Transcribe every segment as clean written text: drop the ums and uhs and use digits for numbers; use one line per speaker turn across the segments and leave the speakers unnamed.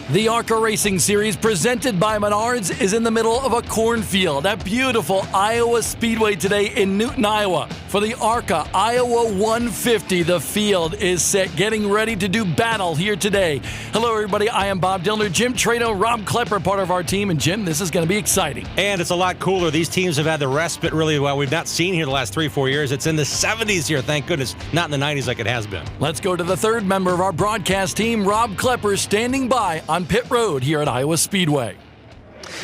The ARCA Racing Series presented by Menards is in the middle of a cornfield at beautiful Iowa Speedway today in Newton, Iowa. For the ARCA Iowa 150, the field is set, getting ready to do battle here today. Hello, everybody. I am Bob Dillner, Jim Trano, Rob Klepper, part of our team. And, Jim, this is going to be exciting.
And it's a lot cooler. These teams have had the respite really well. We've not seen here the last 3-4 years. It's in the 70s here, thank goodness. Not in the 90s like it has been.
Let's go to the third member of our broadcast team, Rob Klepper, standing by on pit road here at Iowa Speedway.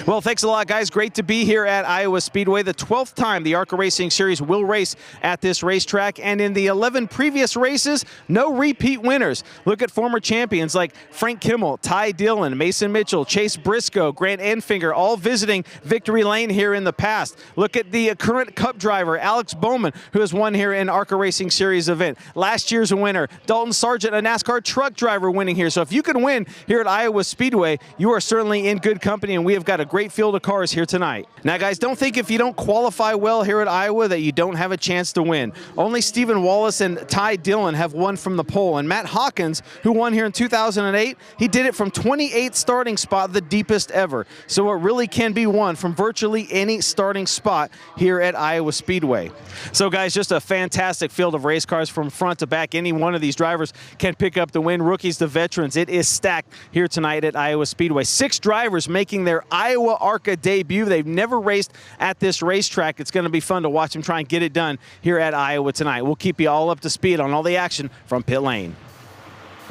Well, thanks a lot, guys. Great to be here at Iowa Speedway. The 12th time the ARCA Racing Series will race at this racetrack, and in the 11 previous races, no repeat winners. Look at former champions like Frank Kimmel, Ty Dillon, Mason Mitchell, Chase Briscoe, Grant Enfinger, all visiting victory lane here in the past. Look at the current Cup driver, Alex Bowman, who has won here in ARCA Racing Series event. Last year's winner, Dalton Sargent, a NASCAR truck driver, winning here. So if you can win here at Iowa Speedway, you are certainly in good company, and we have got a great field of cars here tonight. Now, guys, don't think if you don't qualify well here at Iowa that you don't have a chance to win. Only Stephen Wallace and Ty Dillon have won from the pole, and Matt Hawkins, who won here in 2008, he did it from 28th starting spot, the deepest ever. So it really can be won from virtually any starting spot here at Iowa Speedway. So, guys, just a fantastic field of race cars from front to back. Any one of these drivers can pick up the win, rookies to veterans. It is stacked here tonight at Iowa Speedway. 6 drivers making their Iowa ARCA debut. They've never raced at this racetrack. It's going to be fun to watch them try and get it done here at Iowa tonight. We'll keep you all up to speed on all the action from pit lane.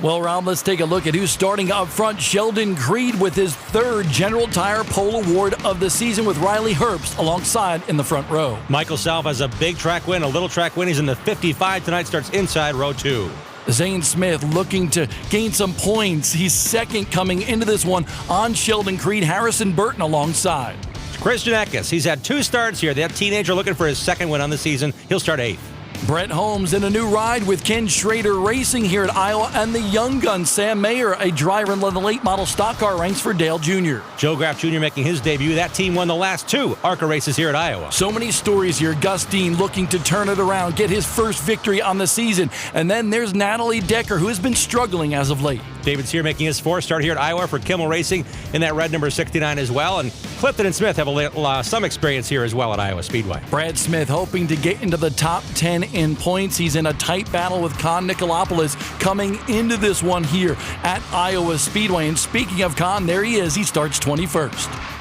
Well, Rob, let's take a look at who's starting up front. Sheldon Creed with his 3rd General Tire Pole Award of the season with Riley Herbst alongside in the front row.
Michael Self has a big track win, a little track win. He's in the 55 tonight, starts inside row 2.
Zane Smith looking to gain some points. He's 2nd coming into this one on Sheldon Creed. Harrison Burton alongside.
Christian Eckes, he's had 2 starts here. That teenager looking for his 2nd win on the season. He'll start 8th.
Brett Holmes in a new ride with Ken Schrader Racing here at Iowa, and the young gun Sam Mayer, a driver in the late model stock car, ranks for Dale Jr.
Joe Graff Jr. making his debut. That team won the last 2 ARCA races here at Iowa.
So many stories here. Gus Dean looking to turn it around, get his first victory on the season. And then there's Natalie Decker, who has been struggling as of late.
David Sear making his 4th start here at Iowa for Kimmel Racing in that red number 69 as well. And Clifton and Smith have some experience here as well at Iowa Speedway.
Brad Smith hoping to get into the top 10 in points. He's in a tight battle with Con Nicolopoulos coming into this one here at Iowa Speedway. And speaking of Con, there he is. He starts 21st.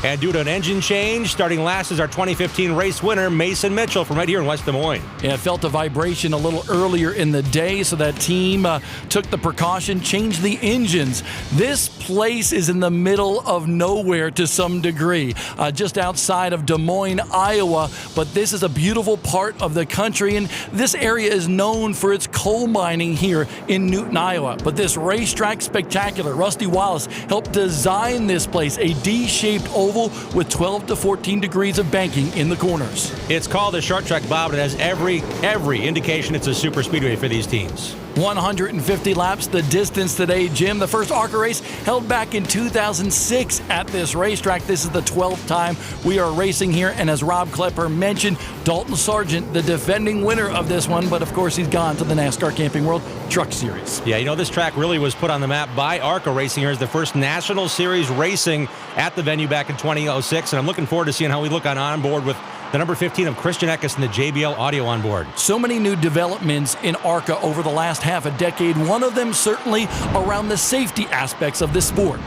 And due to an engine change, starting last is our 2015 race winner, Mason Mitchell from right here in West Des Moines.
Yeah, felt a vibration a little earlier in the day, so that team took the precaution, changed the engines. This place is in the middle of nowhere to some degree, just outside of Des Moines, Iowa, but this is a beautiful part of the country, and this area is known for its coal mining here in Newton, Iowa. But this racetrack spectacular. Rusty Wallace helped design this place, a D-shaped oval with 12 to 14 degrees of banking in the corners.
It's called a short track, Bob, and it has every indication it's a super speedway for these teams.
150 laps the distance today, Jim. The first ARCA race held back in 2006 at this racetrack. This is the 12th time we are racing here, and as Rob Klepper mentioned, Dalton Sargent, the defending winner of this one, but of course he's gone to the NASCAR Camping World Truck Series.
Yeah, you know, this track really was put on the map by ARCA Racing here as the first National Series racing at the venue back in 2006, and I'm looking forward to seeing how we look on board with the number 15 of Christian Eckes and the JBL audio on board.
So many new developments in ARCA over the last half a decade. One of them certainly around the safety aspects of this sport.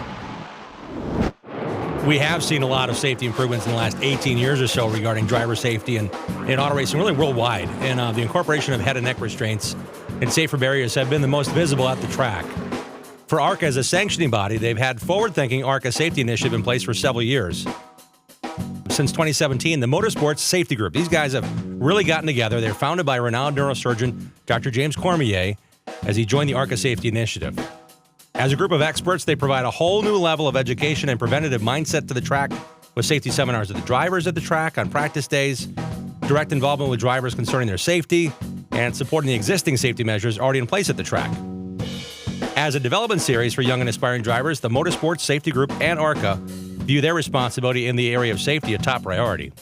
We have seen a lot of safety improvements in the last 18 years or so regarding driver safety and in auto racing, really worldwide. And the incorporation of head and neck restraints and safer barriers have been the most visible at the track. For ARCA as a sanctioning body, they've had forward-thinking ARCA safety initiative in place for several years. Since 2017, the Motorsports Safety Group. These guys have really gotten together. They're founded by renowned neurosurgeon Dr. James Cormier as he joined the ARCA Safety Initiative. As a group of experts, they provide a whole new level of education and preventative mindset to the track with safety seminars with the drivers at the track on practice days, direct involvement with drivers concerning their safety, and supporting the existing safety measures already in place at the track. As a development series for young and aspiring drivers, the Motorsports Safety Group and ARCA view their responsibility in the area of safety a top priority.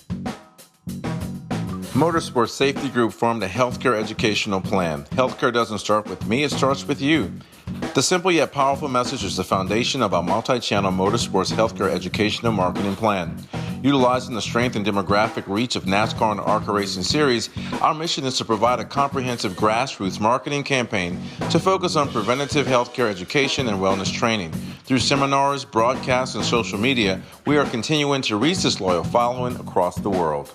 Motorsports Safety Group formed a healthcare educational plan. Healthcare doesn't start with me, it starts with you. The simple yet powerful message is the foundation of our multi-channel motorsports healthcare education and marketing plan. Utilizing the strength and demographic reach of NASCAR and ARCA Racing Series, our mission is to provide a comprehensive grassroots marketing campaign to focus on preventative healthcare education and wellness training. Through seminars, broadcasts, and social media, we are continuing to reach this loyal following across the world.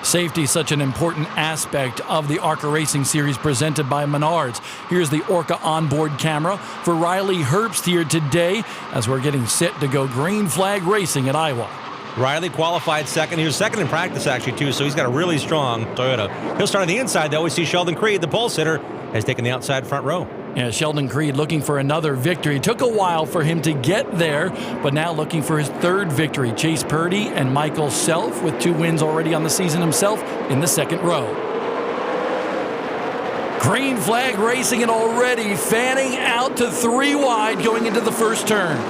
Safety is such an important aspect of the ARCA Racing Series presented by Menards. Here's the ARCA onboard camera for Riley Herbst here today as we're getting set to go green flag racing at Iowa.
Riley qualified second. He was second in practice, actually, too, so he's got a really strong Toyota. He'll start on the inside, though. We see Sheldon Creed, the pole sitter, has taken the outside front row.
Yeah, Sheldon Creed looking for another victory. It took a while for him to get there, but now looking for his third victory. Chase Purdy and Michael Self with 2 wins already on the season himself in the second row. Green flag racing and already fanning out to 3 wide going into the first turn.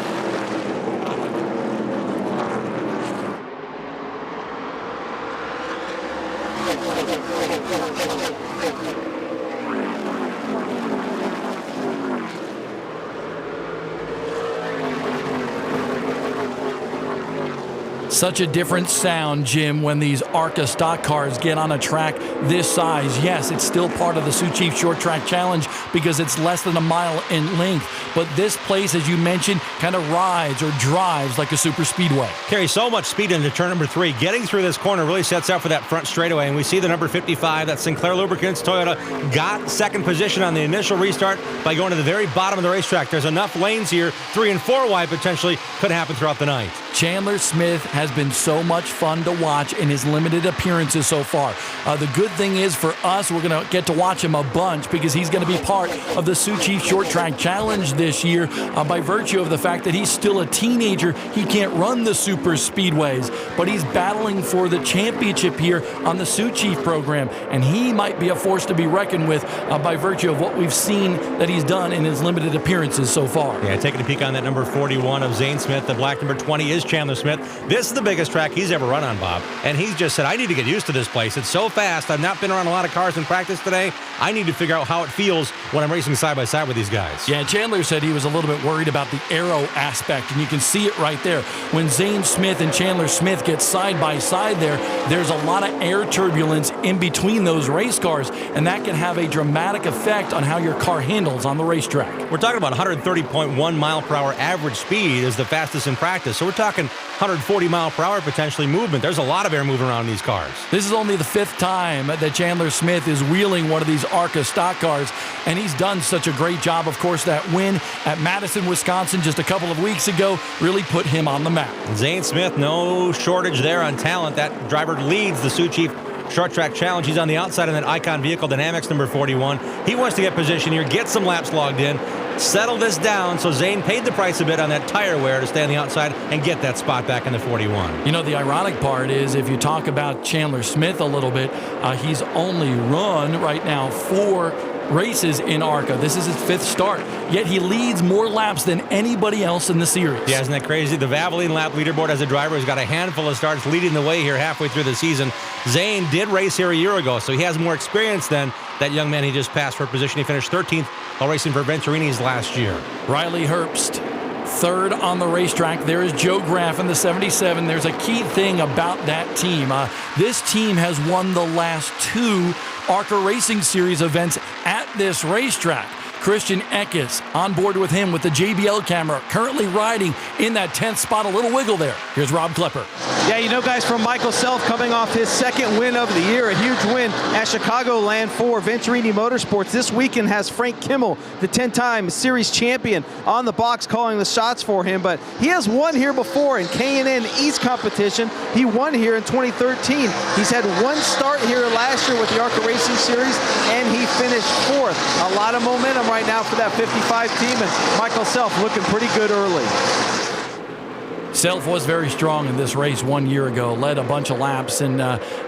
Such a different sound, Jim, when these ARCA stock cars get on a track this size. Yes, it's still part of the Sioux Chief Short Track Challenge because it's less than a mile in length. But this place, as you mentioned, kind of rides or drives like a super speedway.
Carries so much speed into turn number 3. Getting through this corner really sets up for that front straightaway. And we see the number 55, that Sinclair Lubricants Toyota, got second position on the initial restart by going to the very bottom of the racetrack. There's enough lanes here, 3 and 4 wide potentially, could happen throughout the night.
Chandler Smith has been so much fun to watch in his limited appearances so far. The good thing is for us, we're going to get to watch him a bunch because he's going to be part of the Sioux Chief Short Track Challenge this year by virtue of the fact that he's still a teenager. He can't run the super speedways, but he's battling for the championship here on the Sioux Chief program, and he might be a force to be reckoned with by virtue of what we've seen that he's done in his limited appearances so far.
Yeah, taking a peek on that number 41 of Zane Smith. The black number 20 is Chandler Smith. This is the biggest track he's ever run on, Bob. And he's just said, I need to get used to this place. It's so fast. I've not been around a lot of cars in practice today. I need to figure out how it feels when I'm racing side by side with these guys.
Yeah, Chandler said he was a little bit worried about the aero aspect, and you can see it right there. When Zane Smith and Chandler Smith get side by side there's a lot of air turbulence in between those race cars, and that can have a dramatic effect on how your car handles on the racetrack.
We're talking about 130.1 mile per hour average speed is the fastest in practice. So we're talking 140 mile per hour potentially movement. There's a lot of air moving around in these cars.
This is only the 5th time that Chandler Smith is wheeling one of these ARCA stock cars, and he's done such a great job. Of course, that win at Madison, Wisconsin just a couple of weeks ago really put him on the map.
Zane Smith, no shortage there on talent. That driver leads the Sioux Chief Short Track Challenge. He's on the outside in that Icon Vehicle Dynamics number 41. He wants to get position here, get some laps logged in, settle this down. So Zane paid the price a bit on that tire wear to stay on the outside and get that spot back in the 41.
You know, the ironic part is if you talk about Chandler Smith a little bit, he's only run right now 4 races in ARCA. This is his 5th start, yet he leads more laps than anybody else in the series.
Yeah, isn't that crazy? The Valvoline lap leaderboard as a driver has got a handful of starts leading the way here halfway through the season. Zane did race here a year ago, so he has more experience than that young man he just passed for a position. He finished 13th while racing for Venturini's last year.
Riley Herbst, 3rd on the racetrack. There is Joe Graff in the 77. There's a key thing about that team. This team has won the last 2 ARCA Racing Series events at this racetrack. Christian Eckes on board with him with the JBL camera, currently riding in that 10th spot. A little wiggle there. Here's Rob Klepper.
Yeah, you know, guys, from Michael Self coming off his 2nd win of the year, a huge win at Chicagoland for Venturini Motorsports. This weekend has Frank Kimmel, the 10-time series champion, on the box calling the shots for him. But he has won here before in K&N East competition. He won here in 2013. He's had 1 start here last year with the ARCA Racing Series, and he finished 4th. A lot of momentum right now for that 55 team, and Michael Self looking pretty good early.
Self was very strong in this race 1 year ago, led a bunch of laps, and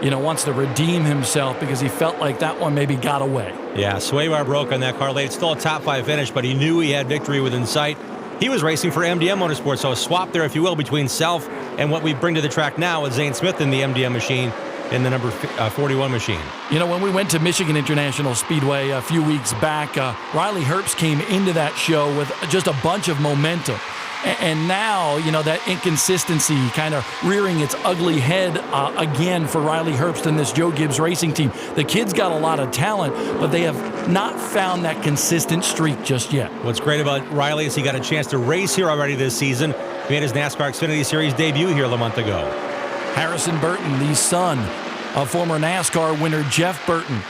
wants to redeem himself because he felt like that one maybe got away.
Yeah, sway bar broke on that car late. Still a top 5 finish, but he knew he had victory within sight. He was racing for MDM Motorsports, so a swap there, if you will, between Self and what we bring to the track now with Zane Smith in the MDM machine. in the number 41 machine.
You know, when we went to Michigan International Speedway a few weeks back, Riley Herbst came into that show with just a bunch of momentum. And now, you know, that inconsistency kind of rearing its ugly head again for Riley Herbst and this Joe Gibbs racing team. The kid's got a lot of talent, but they have not found that consistent streak just yet.
What's great about Riley is he got a chance to race here already this season. He made his NASCAR Xfinity Series debut here a month ago.
Harrison Burton, the son of former NASCAR winner Jeff Burton.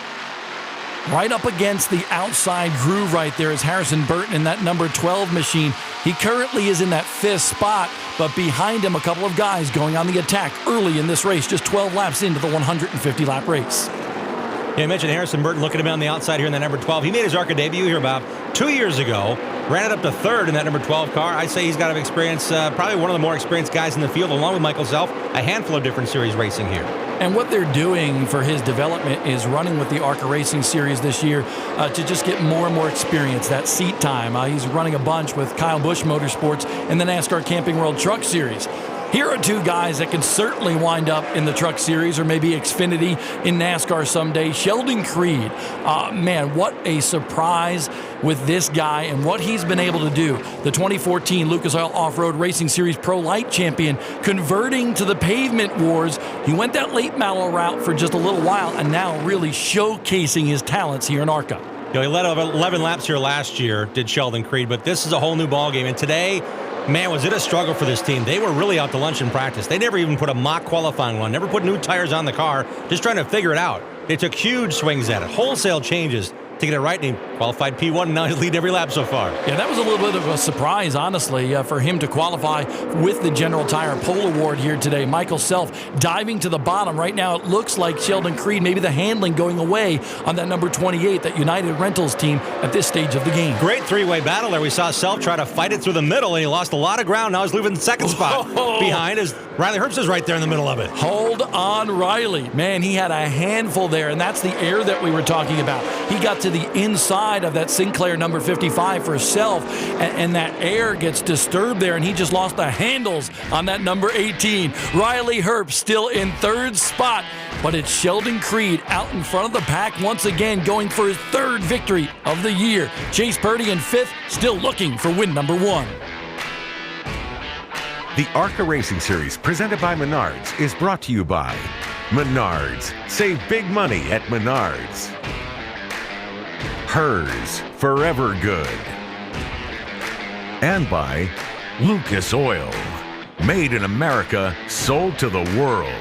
Right up against the outside groove right there is Harrison Burton in that number 12 machine. He currently is in that 5th spot, but behind him a couple of guys going on the attack early in this race, just 12 laps into the 150-lap race.
Yeah, I mentioned Harrison Burton looking at him on the outside here in that number 12. He made his ARCA debut here about 2 years ago. Ran it up to 3rd in that number 12 car. I'd say he's got experience, probably one of the more experienced guys in the field, along with Michael Self, a handful of different series racing here.
And what they're doing for his development is running with the ARCA Racing Series this year to just get more and more experience, that seat time. He's running a bunch with Kyle Busch Motorsports in the NASCAR Camping World Truck Series. Here are two guys that can certainly wind up in the Truck Series or maybe Xfinity in NASCAR someday. Sheldon Creed. Man, what a surprise with this guy and what he's been able to do. The 2014 Lucas Oil Off-Road Racing Series Pro Light Champion, converting to the pavement wars. He went that late model route for just a little while and now really showcasing his talents here in ARCA.
You know, he led 11 laps here last year, did Sheldon Creed, but this is a whole new ballgame. And today, man, was it a struggle for this team. They were really out to lunch in practice. They never even put a mock qualifying one, never put new tires on the car, just trying to figure it out. They took huge swings at it, wholesale changes to get it right, and he qualified P1, and now he's leading every lap so far.
Yeah, that was a little bit of a surprise, honestly, for him to qualify with the General Tire Pole Award here today. Michael Self diving to the bottom. Right now, it looks like Sheldon Creed, maybe the handling going away on that number 28, that United Rentals team at this stage of the game.
Great three-way battle there. We saw Self try to fight it through the middle, and he lost a lot of ground. Now he's losing the second spot behind as Riley Herbst is right there in the middle of it.
Hold on, Riley. Man, he had a handful there, and that's the air that we were talking about. He got to the inside of that Sinclair number 55 for Self, and that air gets disturbed there, and he just lost the handles on that number 18. Riley Herbst still in 3rd spot, but it's Sheldon Creed out in front of the pack once again, going for his 3rd victory of the year. Chase Purdy in 5th, still looking for win number 1.
The ARCA Racing Series, presented by Menards, is brought to you by Menards. Save big money at Menards. Hers, forever good. And by Lucas Oil. Made in America, sold to the world.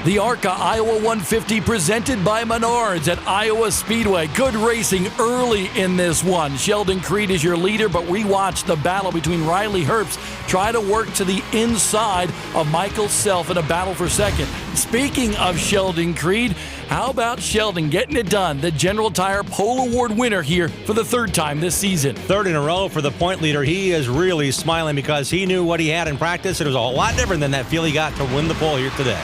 The ARCA Iowa 150 presented by Menards at Iowa Speedway. Good racing early in this one. Sheldon Creed is your leader, but we watched the battle between Riley Herbst try to work to the inside of Michael Self in a battle for 2nd. Speaking of Sheldon Creed, how about Sheldon getting it done? The General Tire Pole Award winner here for the 3rd time this season.
3rd in a row for the point leader. He is really smiling because he knew what he had in practice. It was a lot different than that feel he got to win the pole here today.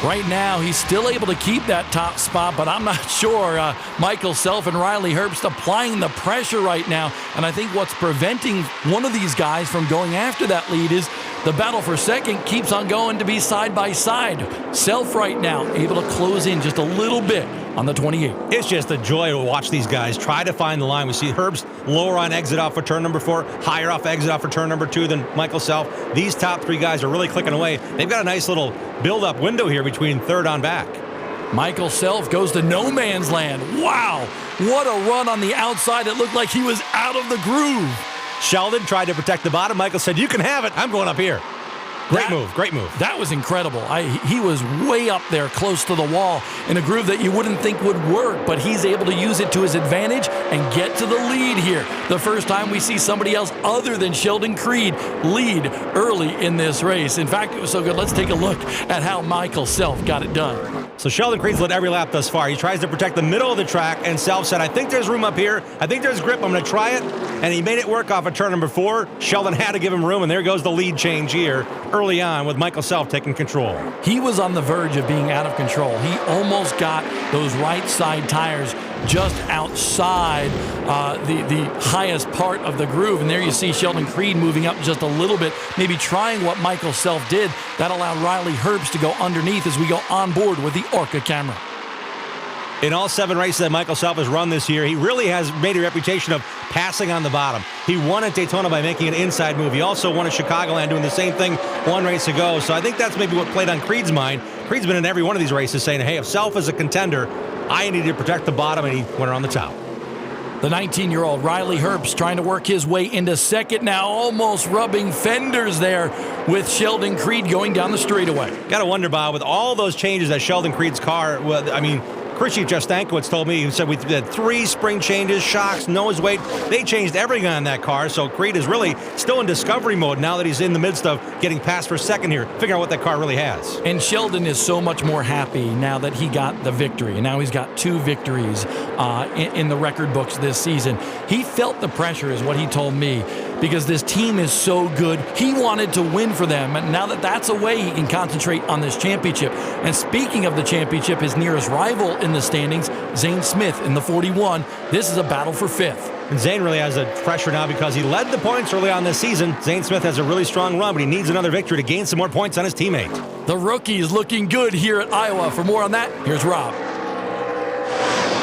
Right now, he's still able to keep that top spot, but I'm not sure Michael Self and Riley Herbst applying the pressure right now. And I think what's preventing one of these guys from going after that lead is the battle for 2nd keeps on going to be side by side. Self right now able to close in just a little bit on the 28.
It's just a joy to watch these guys try to find the line. We see Herbst lower on exit off for turn number 4, higher off exit off for turn number 2 than Michael Self. These top 3 guys are really clicking away. They've got a nice little build-up window here between 3rd on back.
Michael Self goes to no man's land. Wow, what a run on the outside. It looked like he was out of the groove.
Sheldon tried to protect the bottom. Michael said, "You can have it. I'm going up here." Great move.
That was incredible. He was way up there close to the wall in a groove that you wouldn't think would work, but he's able to use it to his advantage and get to the lead here. The first time we see somebody else other than Sheldon Creed lead early in this race. In fact, it was so good. Let's take a look at how Michael Self got it done.
So Sheldon Creed's led every lap thus far. He tries to protect the middle of the track, and Self said, "I think there's room up here. I think there's grip. I'm going to try it." And he made it work off of turn number 4. Sheldon had to give him room, and there goes the lead change here early on with Michael Self taking control.
He was on the verge of being out of control. He almost got those right side tires just outside the highest part of the groove. And there you see Sheldon Creed moving up just a little bit, maybe trying what Michael Self did. That allowed Riley Herbst to go underneath as we go on board with the ARCA camera.
In all 7 races that Michael Self has run this year, he really has made a reputation of passing on the bottom. He won at Daytona by making an inside move. He also won at Chicagoland doing the same thing 1 race ago. So I think that's maybe what played on Creed's mind. Creed's been in every one of these races saying, hey, if Self is a contender, I need to protect the bottom, and he went around the top.
The 19-year-old Riley Herbst trying to work his way into second now, almost rubbing fenders there with Sheldon Creed going down the straightaway.
Got to wonder, Bob, with all those changes that Sheldon Creed's car, well, I mean, Crew Chief Jeff Stankiewicz told me, he said we had 3 spring changes, shocks, nose weight. They changed everything on that car, so Creed is really still in discovery mode now that he's in the midst of getting passed for second here, figuring out what that car really has.
And Sheldon is so much more happy now that he got the victory. And now he's got 2 victories in the record books this season. He felt the pressure, is what he told me, because this team is so good. He wanted to win for them. And now that that's away, he can concentrate on this championship. And speaking of the championship, his nearest rival in the standings, Zane Smith in the 41. This is a battle for 5th.
And Zane really has the pressure now because he led the points early on this season. Zane Smith has a really strong run, but he needs another victory to gain some more points on his teammate.
The rookie is looking good here at Iowa. For more on that, here's Rob.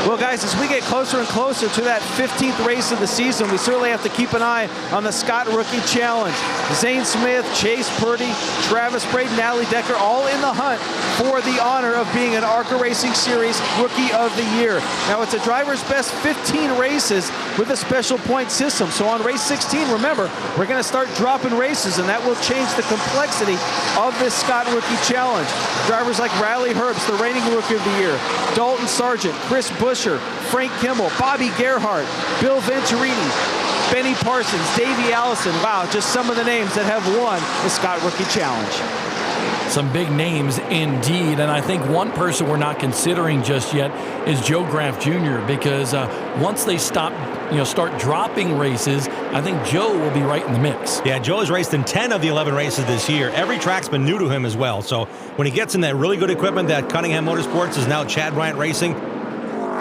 Well, guys, as we get closer and closer to that 15th race of the season, we certainly have to keep an eye on the Scott Rookie Challenge. Zane Smith, Chase Purdy, Travis Braden, Natalie Decker, all in the hunt for the honor of being an ARCA Racing Series Rookie of the Year. Now, it's a driver's best 15 races with a special point system. So on race 16, remember, we're going to start dropping races, and that will change the complexity of this Scott Rookie Challenge. Drivers like Riley Herbst, the reigning Rookie of the Year, Dalton Sargent, Chris Buescher, Frank Kimmel, Bobby Gerhart, Bill Venturini, Benny Parsons, Davey Allison. Wow, just some of the names that have won the Scott Rookie Challenge.
Some big names indeed, and I think one person we're not considering just yet is Joe Graff Jr. because once they start dropping races, I think Joe will be right in the mix.
Yeah, Joe has raced in 10 of the 11 races this year. Every track's been new to him as well. So when he gets in that really good equipment that Cunningham Motorsports is now Chad Bryant Racing,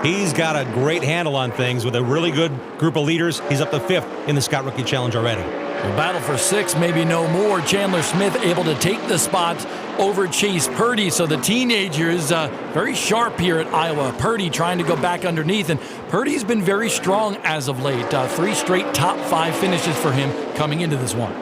he's got a great handle on things with a really good group of leaders. He's up to 5th in the Scott Rookie Challenge already.
The battle for 6, maybe no more. Chandler Smith able to take the spot over Chase Purdy. So the teenager is very sharp here at Iowa. Purdy trying to go back underneath, and Purdy's been very strong as of late. 3 straight top 5 finishes for him coming into this one.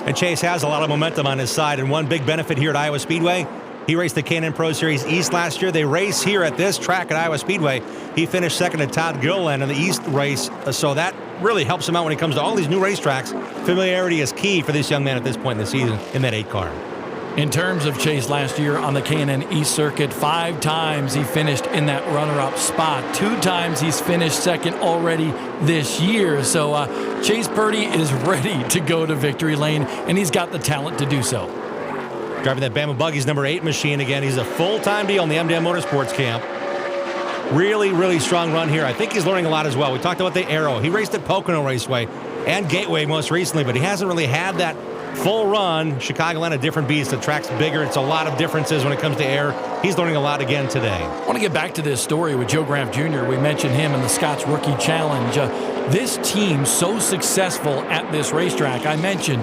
And Chase has a lot of momentum on his side, and one big benefit here at Iowa Speedway, he raced the K&N Pro Series East last year. They race here at this track at Iowa Speedway. He finished second at Todd Gilliland in the East race, so that really helps him out when it comes to all these new racetracks. Familiarity is key for this young man at this point in the season in that 8 car.
In terms of Chase last year on the K&N East Circuit, 5 times he finished in that runner-up spot. 2 times he's finished second already this year. So Chase Purdy is ready to go to victory lane, and he's got the talent to do so.
Driving that Bama Buggy's number 8 machine again. He's a full-time deal in the MDM Motorsports camp. Really, really strong run here. I think he's learning a lot as well. We talked about the Arrow. He raced at Pocono Raceway and Gateway most recently, but he hasn't really had that full run. Chicagoland, a different beast. The track's bigger. It's a lot of differences when it comes to air. He's learning a lot again today.
I want to get back to this story with Joe Graff Jr. We mentioned him in the Scott's Rookie Challenge. This team so successful at this racetrack. I mentioned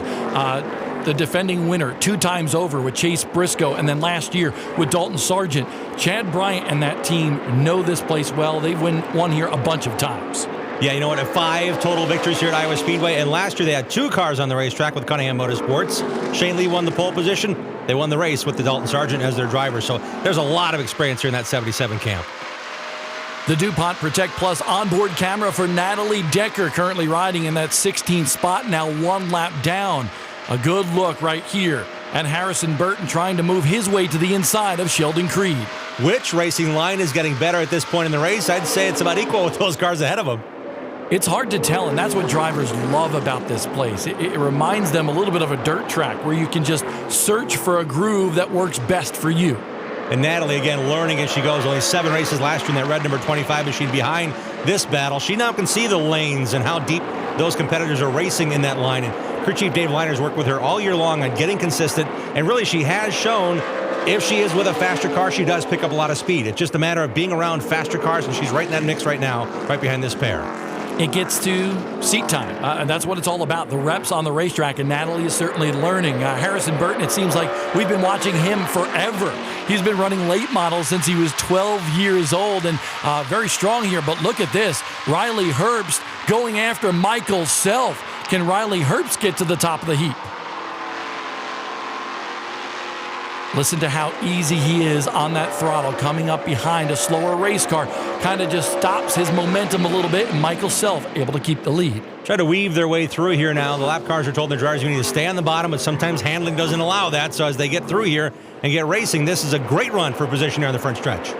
the defending winner 2 times over with Chase Briscoe, and then last year with Dalton Sargent. Chad Bryant and that team know this place well. They've won here a bunch of times.
Yeah, you know what? 5 total victories here at Iowa Speedway, and last year they had 2 cars on the racetrack with Cunningham Motorsports. Shane Lee won the pole position. They won the race with the Dalton Sargent as their driver, so there's a lot of experience here in that 77 camp.
The DuPont Protect Plus onboard camera for Natalie Decker, currently riding in that 16th spot, now 1 lap down. A good look right here at Harrison Burton trying to move his way to the inside of Sheldon Creed.
Which racing line is getting better at this point in the race? I'd say it's about equal with those cars ahead of him.
It's hard to tell, and that's what drivers love about this place. It reminds them a little bit of a dirt track where you can just search for a groove that works best for you.
And Natalie, again, learning as she goes. Only 7 races last year in that red number 25 machine behind this battle. She now can see the lanes and how deep those competitors are racing in that line. And Crew Chief Dave Liners worked with her all year long on getting consistent, and really she has shown if she is with a faster car, she does pick up a lot of speed. It's just a matter of being around faster cars, and she's right in that mix right now, right behind this pair.
It gets to seat time, and that's what it's all about, the reps on the racetrack, and Natalie is certainly learning. Harrison Burton, it seems like we've been watching him forever. He's been running late models since he was 12 years old, and very strong here, but look at this. Riley Herbst going after Michael Self. Can Riley Herbst get to the top of the heap? Listen to how easy he is on that throttle, coming up behind a slower race car. Kind of just stops his momentum a little bit, and Michael Self able to keep the lead.
Try to weave their way through here now. The lap cars are told the drivers you need to stay on the bottom, but sometimes handling doesn't allow that. So as they get through here and get racing, this is a great run for position here on the front stretch.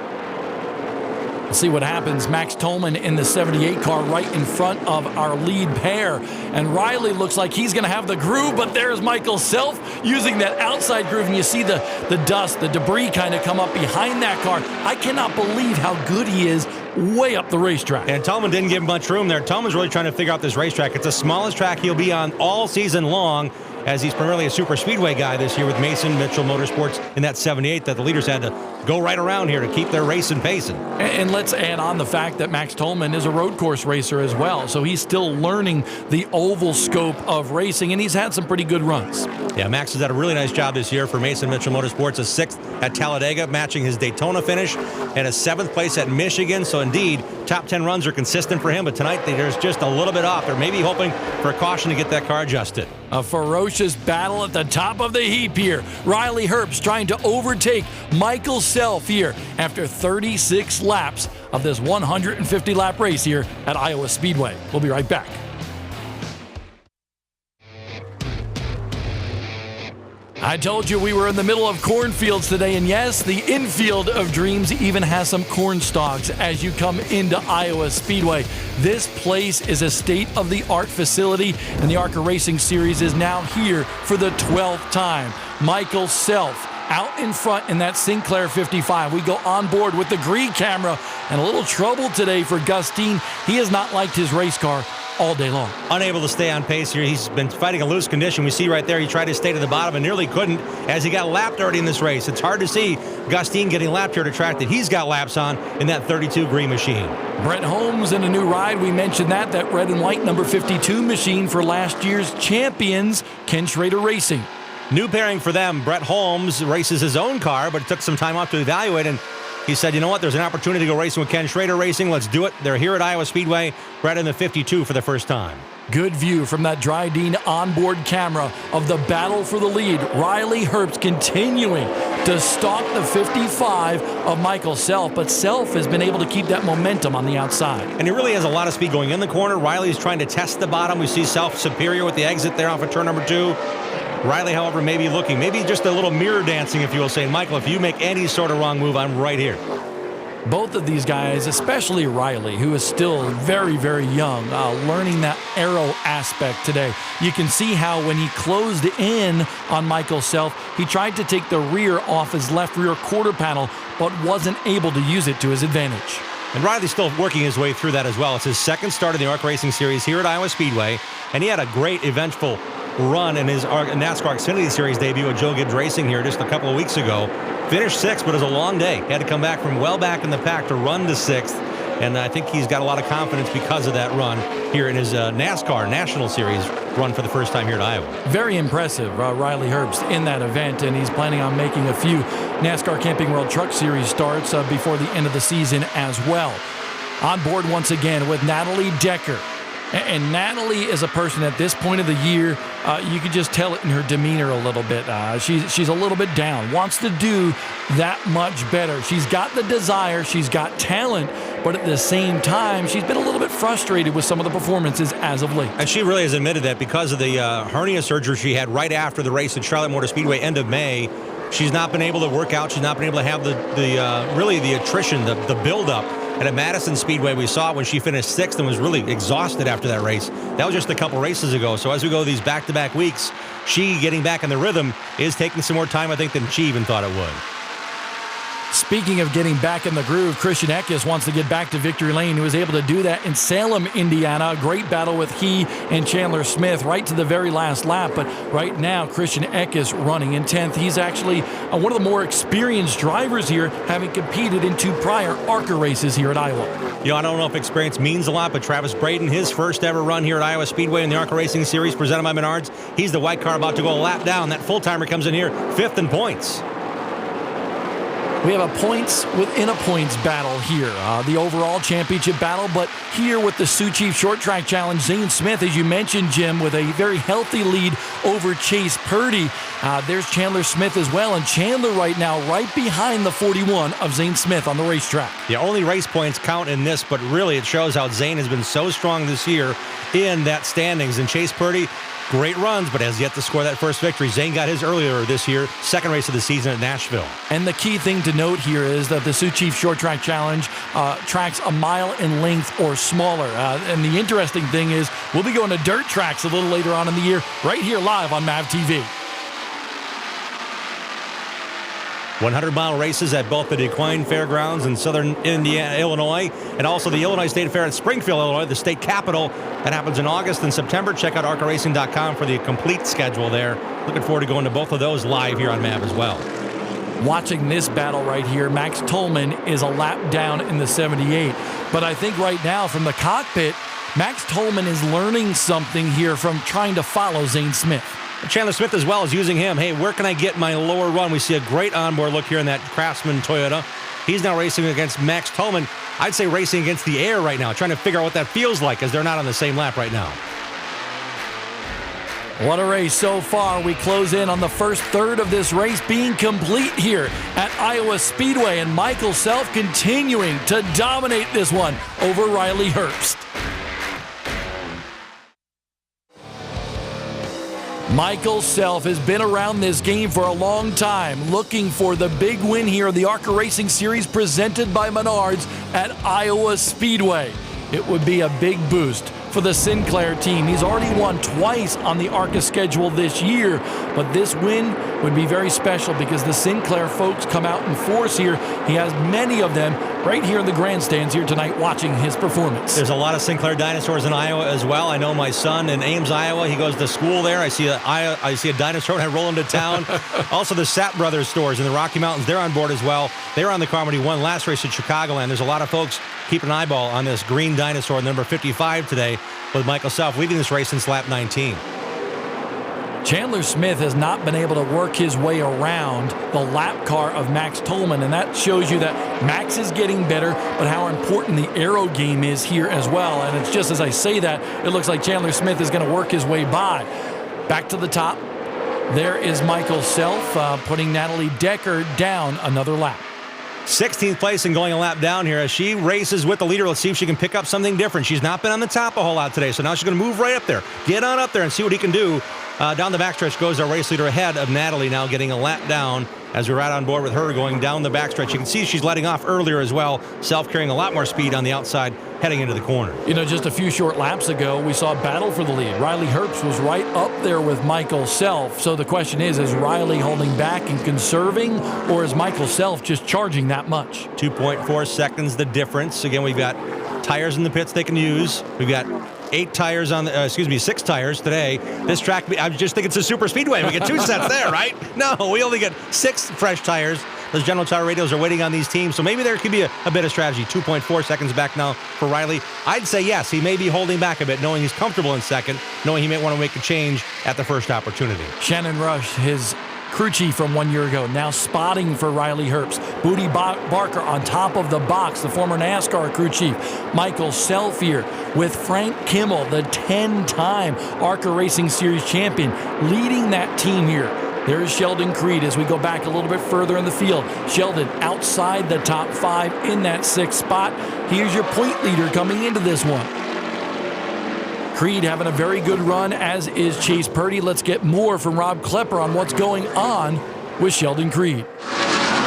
Let's see what happens. Max Tolman in the 78 car right in front of our lead pair. And Riley looks like he's going to have the groove, but there's Michael Self using that outside groove. And you see the dust, the debris kind of come up behind that car. I cannot believe how good he is way up the racetrack.
And Tolman didn't give much room there. Tolman's really trying to figure out this racetrack. It's the smallest track he'll be on all season long, as he's primarily a super speedway guy this year with Mason Mitchell Motorsports in that 78 that the leaders had to go right around here to keep their racing pacing.
And let's add on the fact that Max Tolman is a road course racer as well, so he's still learning the oval scope of racing, and he's had some pretty good runs.
Yeah, Max has done a really nice job this year for Mason Mitchell Motorsports, a 6th at Talladega, matching his Daytona finish, and a 7th place at Michigan. So indeed, top 10 runs are consistent for him, but tonight there's just a little bit off. They're maybe hoping for a caution to get that car adjusted.
A ferocious battle at the top of the heap here. Riley Herbst trying to overtake Michael Self here after 36 laps of this 150-lap race here at Iowa Speedway. We'll be right back. I told you we were in the middle of cornfields today, and yes, the infield of dreams even has some corn stalks as you come into Iowa Speedway. This place is a state-of-the-art facility, and the ARCA Racing Series is now here for the 12th time. Michael Self out in front in that Sinclair 55. We go on board with the green camera, and a little trouble today for Gustine. He has not liked his race car all day long.
Unable to stay on pace here. He's been fighting a loose condition. We see right there he tried to stay to the bottom and nearly couldn't as he got lapped already in this race. It's hard to see Gustine getting lapped here at a track that he's got laps on in that 32 green machine.
Brett Holmes in a new ride. We mentioned that red and white number 52 machine for last year's champions, Ken Schrader Racing.
New pairing for them. Brett Holmes races his own car, but it took some time off to evaluate, and he said, you know what, there's an opportunity to go racing with Ken Schrader Racing. Let's do it. They're here at Iowa Speedway. Brett in the 52 for the first time.
Good view from that Dryden onboard camera of the battle for the lead. Riley Herbst continuing to stalk the 55 of Michael Self, but Self has been able to keep that momentum on the outside.
And he really has a lot of speed going in the corner. Riley's trying to test the bottom. We see Self superior with the exit there off of turn number 2. Riley, however, may be looking, maybe just a little mirror dancing, if you will, saying, Michael, if you make any sort of wrong move, I'm right here.
Both of these guys, especially Riley, who is still very, very young, learning that aero aspect today. You can see how when he closed in on Michael Self, he tried to take the rear off his left rear quarter panel, but wasn't able to use it to his advantage.
And Riley's still working his way through that as well. It's his second start in the ARCA Racing Series here at Iowa Speedway, and he had a great eventful run in his NASCAR Xfinity Series debut at Joe Gibbs Racing here just a couple of weeks ago. Finished 6th, but it was a long day. He had to come back from well back in the pack to run to 6th, and I think he's got a lot of confidence because of that run here in his NASCAR National Series run for the first time here at Iowa.
Very impressive, Riley Herbst in that event, and he's planning on making a few NASCAR Camping World Truck Series starts before the end of the season as well. On board once again with Natalie Decker. And Natalie is a person at this point of the year, you could just tell it in her demeanor a little bit. She's a little bit down, wants to do that much better. She's got the desire, she's got talent, but at the same time, she's been a little bit frustrated with some of the performances as of late.
And she really has admitted that because of the hernia surgery she had right after the race at Charlotte Motor Speedway end of May, she's not been able to work out. She's not been able to have the attrition, the buildup. And at Madison Speedway, we saw when she finished 6th and was really exhausted after that race. That was just a couple races ago. So as we go these back-to-back weeks, she getting back in the rhythm is taking some more time, I think, than she even thought it would.
Speaking of getting back in the groove, Christian Eckes wants to get back to victory lane. He was able to do that in Salem, Indiana. A great battle with he and Chandler Smith right to the very last lap. But right now, Christian Eckes running in 10th. He's actually one of the more experienced drivers here, having competed in 2 prior ARCA races here at Iowa.
I don't know if experience means a lot, but Travis Braden, his first ever run here at Iowa Speedway in the ARCA Racing Series presented by Menards. He's the white car about to go a lap down. That full-timer comes in here 5th in points.
We have a points within a points battle here. The overall championship battle, but here with the Sioux Chief Short Track Challenge, Zane Smith, as you mentioned, Jim, with a very healthy lead over Chase Purdy. There's Chandler Smith as well, and Chandler right now right behind the 41 of Zane Smith on the racetrack.
Yeah, only race points count in this, but really it shows how Zane has been so strong this year in that standings. And Chase Purdy, great runs, but has yet to score that first victory. Zane got his earlier this year, second race of the season at Nashville.
And the key thing to note here is that the Sioux Chief Short Track Challenge tracks a mile in length or smaller. And the interesting thing is we'll be going to dirt tracks a little later on in the year, right here live on MAV TV.
100-mile races at both the DeQuine Fairgrounds in southern Illinois, and also the Illinois State Fair at Springfield, Illinois, the state capital. That happens in August and September. Check out ARCARacing.com for the complete schedule there. Looking forward to going to both of those live here on MAV as well.
Watching this battle right here, Max Tolman is a lap down in the 78. But I think right now from the cockpit, Max Tolman is learning something here from trying to follow Zane Smith.
Chandler Smith as well is using him. Hey, where can I get my lower run? We see a great onboard look here in that Craftsman Toyota. He's now racing against Max Tolman. I'd say racing against the air right now, trying to figure out what that feels like as they're not on the same lap right now.
What a race so far. We close in on the first third of this race being complete here at Iowa Speedway, and Michael Self continuing to dominate this one over Riley Herbst. Michael Self has been around this game for a long time, looking for the big win here in the ARCA Racing Series presented by Menards at Iowa Speedway. It would be a big boost for the Sinclair team. He's already won twice on the ARCA schedule this year, but this win would be very special because the Sinclair folks come out in force here. He has many of them right here in the grandstands here tonight watching his performance.
There's a lot of Sinclair dinosaurs in Iowa as well. I know my son in Ames, Iowa, he goes to school there. I see a dinosaur when I roll into town. Also the Sapp Brothers stores in the Rocky Mountains, they're on board as well. They were on the Carmody 1 last race at Chicagoland. There's a lot of folks keeping an eyeball on this green dinosaur, number 55 today, with Michael Self leading this race since lap 19.
Chandler Smith has not been able to work his way around the lap car of Max Tolman, and that shows you that Max is getting better, but how important the aero game is here as well. And it's just as I say that, it looks like Chandler Smith is going to work his way by. Back to the top, there is Michael Self putting Natalie Decker down another lap.
16th place and going a lap down here as she races with the leader. Let's see if she can pick up something different. She's not been on the top a whole lot today, so now she's going to move right up there. Get on up there and see what he can do. Down the backstretch goes our race leader ahead of Natalie, now getting a lap down as we're right on board with her going down the backstretch. You can see she's letting off earlier as well. Self carrying a lot more speed on the outside heading into the corner.
You know, just a few short laps ago, we saw a battle for the lead. Riley Herbst was right up there with Michael Self. So the question is Riley holding back and conserving, or is Michael Self just charging that much?
2.4 seconds the difference. Again, we've got tires in the pits they can use. We've got 6 tires today. This track, I just think it's a super speedway. We get 2 sets there, right? No, we only get 6 fresh tires. Those General Tire radios are waiting on these teams, so maybe there could be a bit of strategy. 2.4 seconds back now for Riley. I'd say yes, he may be holding back a bit, knowing he's comfortable in second, knowing he may want to make a change at the first opportunity.
Shannon Rush, his crew chief from 1 year ago, now spotting for Riley Herbst. Booty Barker on top of the box, the former NASCAR crew chief. Michael Self here with Frank Kimmel, the 10-time ARCA Racing Series champion, leading that team here. There is Sheldon Creed as we go back a little bit further in the field. Sheldon outside the top 5 in that 6th spot. Here's your point leader coming into this one. Creed having a very good run, as is Chase Purdy. Let's get more from Rob Klepper on what's going on with Sheldon Creed.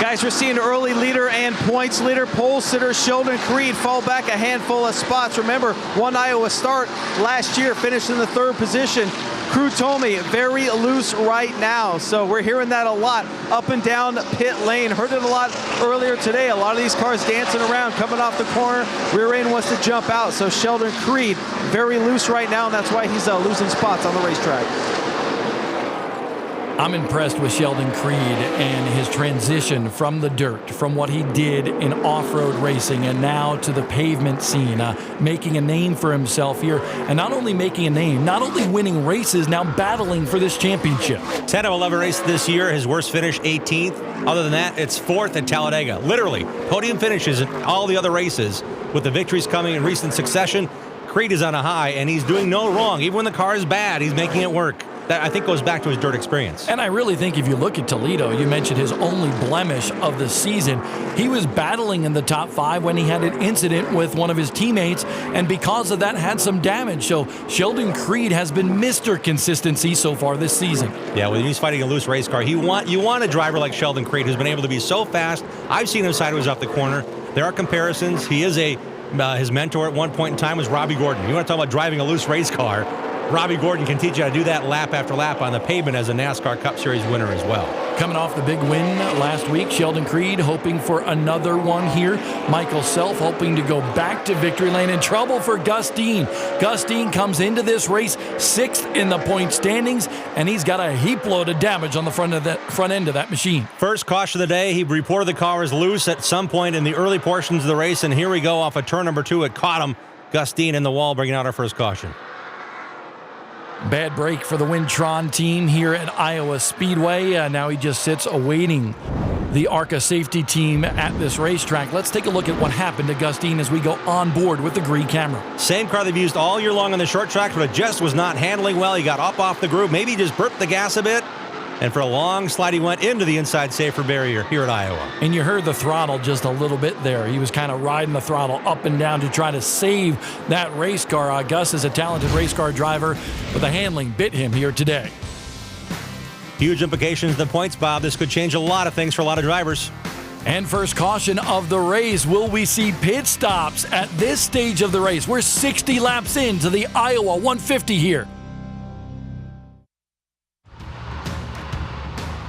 Guys, we're seeing early leader and points leader, pole sitter Sheldon Creed fall back a handful of spots. Remember, won Iowa start last year, finished in the 3rd position. Crew told me very loose right now. So we're hearing that a lot up and down pit lane. Heard it a lot earlier today. A lot of these cars dancing around, coming off the corner. Rear end wants to jump out. So Sheldon Creed very loose right now, and that's why he's losing spots on the racetrack.
I'm impressed with Sheldon Creed and his transition from the dirt, from what he did in off-road racing and now to the pavement scene, making a name for himself here. And not only making a name, not only winning races, now battling for this championship.
10 of 11 races this year. His worst finish, 18th. Other than that, it's 4th at Talladega. Literally, podium finishes in all the other races. With the victories coming in recent succession, Creed is on a high, and he's doing no wrong. Even when the car is bad, he's making it work. That, I think, goes back to his dirt experience.
And I really think if you look at Toledo, you mentioned his only blemish of the season. He was battling in the top 5 when he had an incident with one of his teammates, and because of that had some damage. So Sheldon Creed has been Mr. Consistency so far this season.
Yeah, when he's fighting a loose race car, you want a driver like Sheldon Creed who's been able to be so fast. I've seen him sideways off the corner. There are comparisons. He is his mentor at one point in time was Robbie Gordon. You want to talk about driving a loose race car? Robbie Gordon can teach you how to do that lap after lap on the pavement as a NASCAR Cup Series winner as well.
Coming off the big win last week, Sheldon Creed hoping for another one here. Michael Self hoping to go back to victory lane. In trouble for Gus Dean. Gus Dean comes into this race 6th in the point standings, and he's got a heap load of damage on the front end of that machine.
First caution of the day, he reported the car was loose at some point in the early portions of the race, and here we go off of turn number 2. It caught him. Gus Dean in the wall, bringing out our first caution.
Bad break for the Wintron team here at Iowa Speedway. Now he just sits awaiting the ARCA safety team at this racetrack. Let's take a look at what happened to Gus Dean as we go on board with the green camera.
Same car they've used all year long on the short track, but it just was not handling well. He got up off the groove. Maybe he just burped the gas a bit. And for a long slide, he went into the inside safer barrier here at Iowa.
And you heard the throttle just a little bit there. He was kind of riding the throttle up and down to try to save that race car. Gus is a talented race car driver, but the handling bit him here today.
Huge implications in the points, Bob. This could change a lot of things for a lot of drivers.
And first caution of the race. Will we see pit stops at this stage of the race? We're 60 laps into the Iowa 150 here.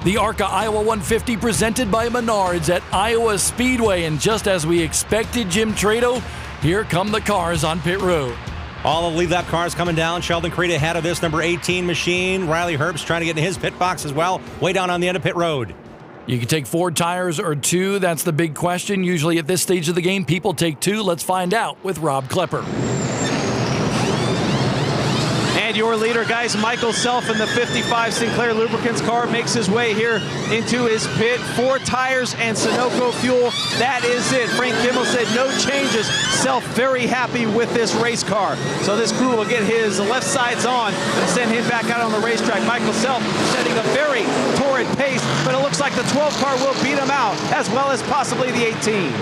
The ARCA Iowa 150 presented by Menards at Iowa Speedway. And just as we expected, Jim Trado, here come the cars on pit road.
All the lead lap cars coming down. Sheldon Creed ahead of this number 18 machine. Riley Herbst trying to get in his pit box as well. Way down on the end of pit road.
You can take 4 tires or 2. That's the big question. Usually at this stage of the game, people take 2. Let's find out with Rob Klepper.
And your leader, guys, Michael Self in the 55 Sinclair Lubricants car makes his way here into his pit. 4 tires and Sunoco fuel. That is it. Frank Kimmel said no changes. Self very happy with this race car. So this crew will get his left sides on and send him back out on the racetrack. Michael Self setting a very torrid pace, but it looks like the 12 car will beat him out, as well as possibly the 18.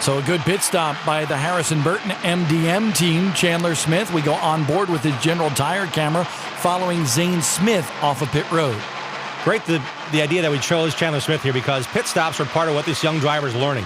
So a good pit stop by the Harrison Burton MDM team. Chandler Smith, we go on board with his general tire camera following Zane Smith off of pit road.
Great the idea that we chose Chandler Smith here because pit stops are part of what this young driver is learning.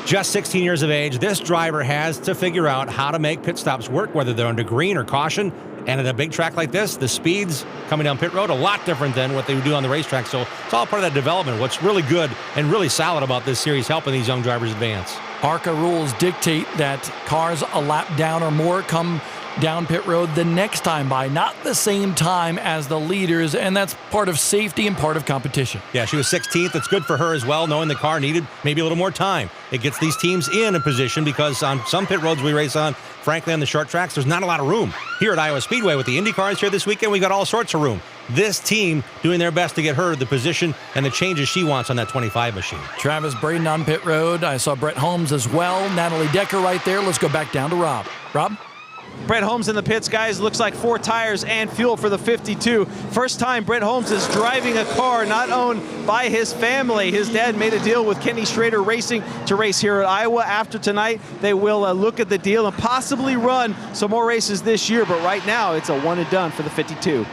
Just 16 years of age, this driver has to figure out how to make pit stops work, whether they're under green or caution. And at a big track like this, the speeds coming down pit road, a lot different than what they would do on the racetrack. So it's all part of that development. What's really good and really solid about this series, helping these young drivers advance.
ARCA rules dictate that cars a lap down or more come down pit road the next time by, not the same time as the leaders, and that's part of safety and part of competition.
Yeah, she was 16th. It's good for her as well, knowing the car needed maybe a little more time. It gets these teams in a position because on some pit roads we race on, frankly, on the short tracks, there's not a lot of room. Here at Iowa Speedway with the Indy cars here this weekend, we got all sorts of room. This team doing their best to get her the position and the changes she wants on that 25 machine.
Travis Braden on pit road. I saw Brett Holmes as well. Natalie Decker right there. Let's go back down to Rob. Rob?
Brett Holmes in the pits, guys. Looks like 4 tires and fuel for the 52. First time Brett Holmes is driving a car not owned by his family. His dad made a deal with Kenny Schrader Racing to race here at Iowa. After tonight, they will look at the deal and possibly run some more races this year. But right now, it's a one and done for the 52.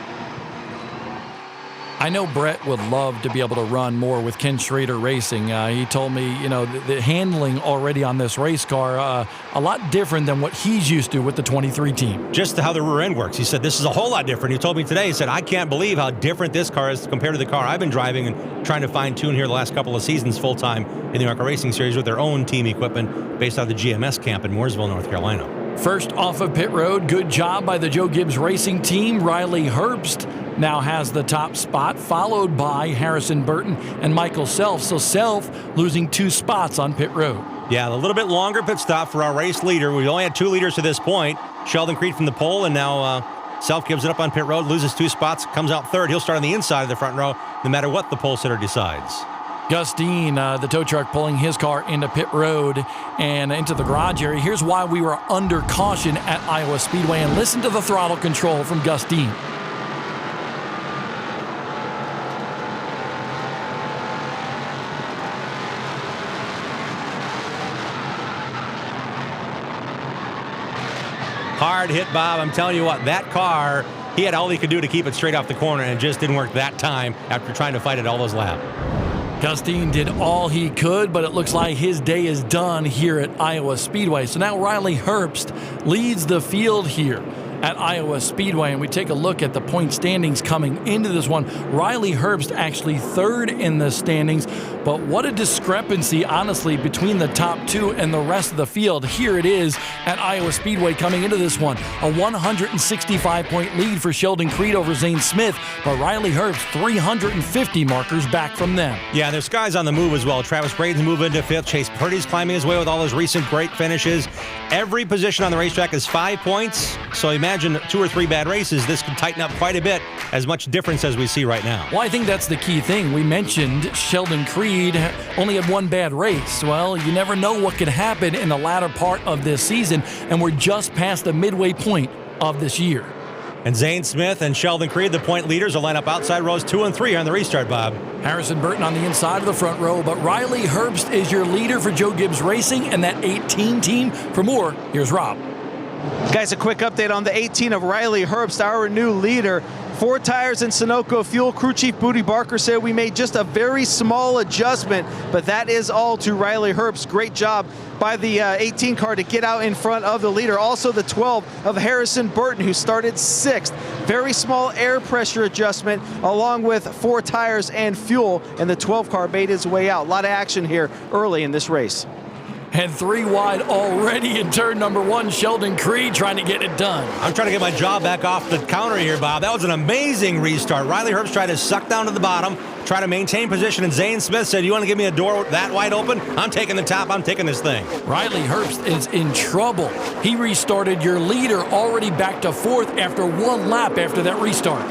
I know Brett would love to be able to run more with Ken Schrader Racing. He told me, the handling already on this race car, a lot different than what he's used to with the 23 team.
Just how the rear end works. He said, this is a whole lot different. He told me today, he said, I can't believe how different this car is compared to the car I've been driving and trying to fine tune here the last couple of seasons full time in the ARCA Racing Series with their own team equipment based out of the GMS camp in Mooresville, North Carolina.
First off of pit road, good job by the Joe Gibbs Racing team. Riley Herbst now has the top spot, followed by Harrison Burton and Michael Self. So Self losing 2 spots on pit road.
Yeah, a little bit longer pit stop for our race leader. We only had 2 leaders to this point. Sheldon Creed from the pole, and now Self gives it up on pit road, loses 2 spots, comes out third. He'll start on the inside of the front row, no matter what the pole sitter decides.
Gus Dean, the tow truck, pulling his car into pit road and into the garage area. Here's why we were under caution at Iowa Speedway, and listen to the throttle control from Gus Dean.
Hard hit, Bob. I'm telling you what, that car, he had all he could do to keep it straight off the corner, and it just didn't work that time after trying to fight it all those laps.
Gus Dean did all he could, but it looks like his day is done here at Iowa Speedway. So now Riley Herbst leads the field here at Iowa Speedway, and we take a look at the point standings coming into this one. Riley Herbst actually third in the standings, but what a discrepancy, honestly, between the top 2 and the rest of the field. Here it is at Iowa Speedway coming into this one. A 165-point lead for Sheldon Creed over Zane Smith, but Riley Herbst 350 markers back from them.
Yeah, there's guys on the move as well. Travis Braden's moving into 5th. Chase Purdy's climbing his way with all his recent great finishes. Every position on the racetrack is 5 points, so imagine 2 or 3 bad races. This could tighten up quite a bit, as much difference as we see right now.
Well, I think that's the key thing. We mentioned Sheldon Creed only had 1 bad race. Well, you never know what could happen in the latter part of this season, and we're just past the midway point of this year.
And Zane Smith and Sheldon Creed, the point leaders, will line up outside rows 2 and 3 on the restart, Bob.
Harrison Burton on the inside of the front row, but Riley Herbst is your leader for Joe Gibbs Racing and that 18 team. For more, here's Rob.
Guys, a quick update on the 18 of Riley Herbst, our new leader. 4 tires and Sunoco fuel. Crew Chief Booty Barker said we made just a very small adjustment, but that is all to Riley Herbst. Great job by the 18 car to get out in front of the leader. Also the 12 of Harrison Burton, who started 6th. Very small air pressure adjustment along with 4 tires and fuel, and the 12 car made his way out. A lot of action here early in this race.
And 3 wide already in turn number 1. Sheldon Creed trying to get it done.
I'm trying to get my jaw back off the counter here, Bob. That was an amazing restart. Riley Herbst tried to suck down to the bottom, try to maintain position, and Zane Smith said, you want to give me a door that wide open? I'm taking the top. I'm taking this thing.
Riley Herbst is in trouble. He restarted your leader, already back to 4th after 1 lap after that restart.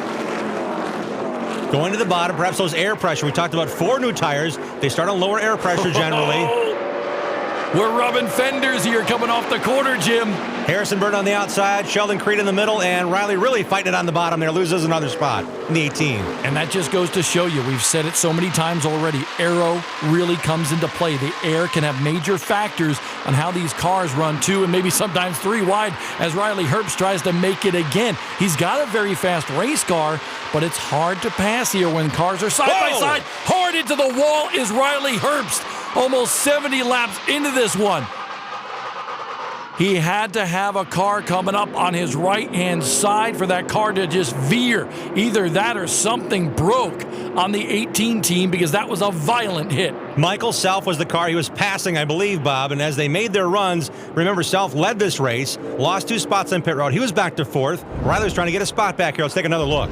Going to the bottom, perhaps those air pressure. We talked about 4 new tires. They start on lower air pressure generally.
We're rubbing fenders here coming off the corner, Jim.
Harrison Burton on the outside, Sheldon Creed in the middle, and Riley really fighting it on the bottom there, loses another spot in the 18.
And that just goes to show you, we've said it so many times already, aero really comes into play. The air can have major factors on how these cars run 2 and maybe sometimes 3 wide as Riley Herbst tries to make it again. He's got a very fast race car, but it's hard to pass here when cars are side by side. Hard into the wall is Riley Herbst. Almost 70 laps into this one. He had to have a car coming up on his right-hand side for that car to just veer. Either that or something broke on the 18 team, because that was a violent hit.
Michael Self was the car he was passing, I believe, Bob, and as they made their runs, remember, Self led this race, lost 2 spots on pit road. He was back to 4th. Riley's trying to get a spot back here. Let's take another look.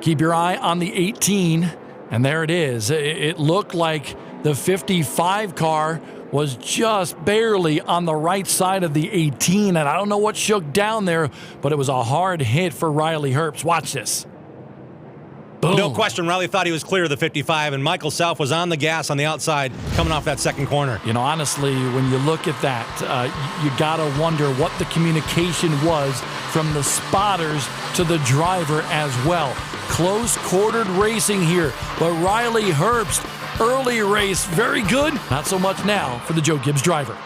Keep your eye on the 18. And there it is. It looked like the 55 car was just barely on the right side of the 18. And I don't know what shook down there, but it was a hard hit for Riley Herbst. Watch this. Boom.
No question, Riley thought he was clear of the 55, and Michael Self was on the gas on the outside coming off that second corner.
You know, honestly, when you look at that, you got to wonder what the communication was from the spotters to the driver as well. Close-quartered racing here, but Riley Herbst, early race, very good. Not so much now for the Joe Gibbs driver.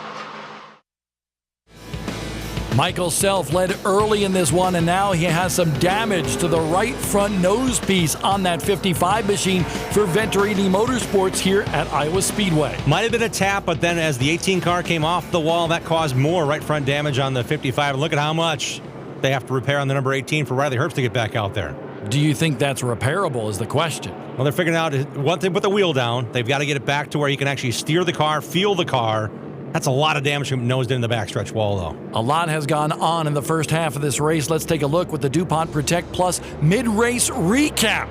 Michael Self led early in this one, and now he has some damage to the right front nose piece on that 55 machine for Venturini Motorsports here at Iowa Speedway.
Might have been a tap, but then as the 18 car came off the wall, that caused more right front damage on the 55. And look at how much they have to repair on the number 18 for Riley Herbst to get back out there.
Do you think that's repairable is the question?
Well, they're figuring out once they put the wheel down, they've got to get it back to where you can actually steer the car, feel the car. That's a lot of damage nosed in the backstretch wall, though.
A lot has gone on in the first half of this race. Let's take a look with the DuPont Protect Plus mid-race recap.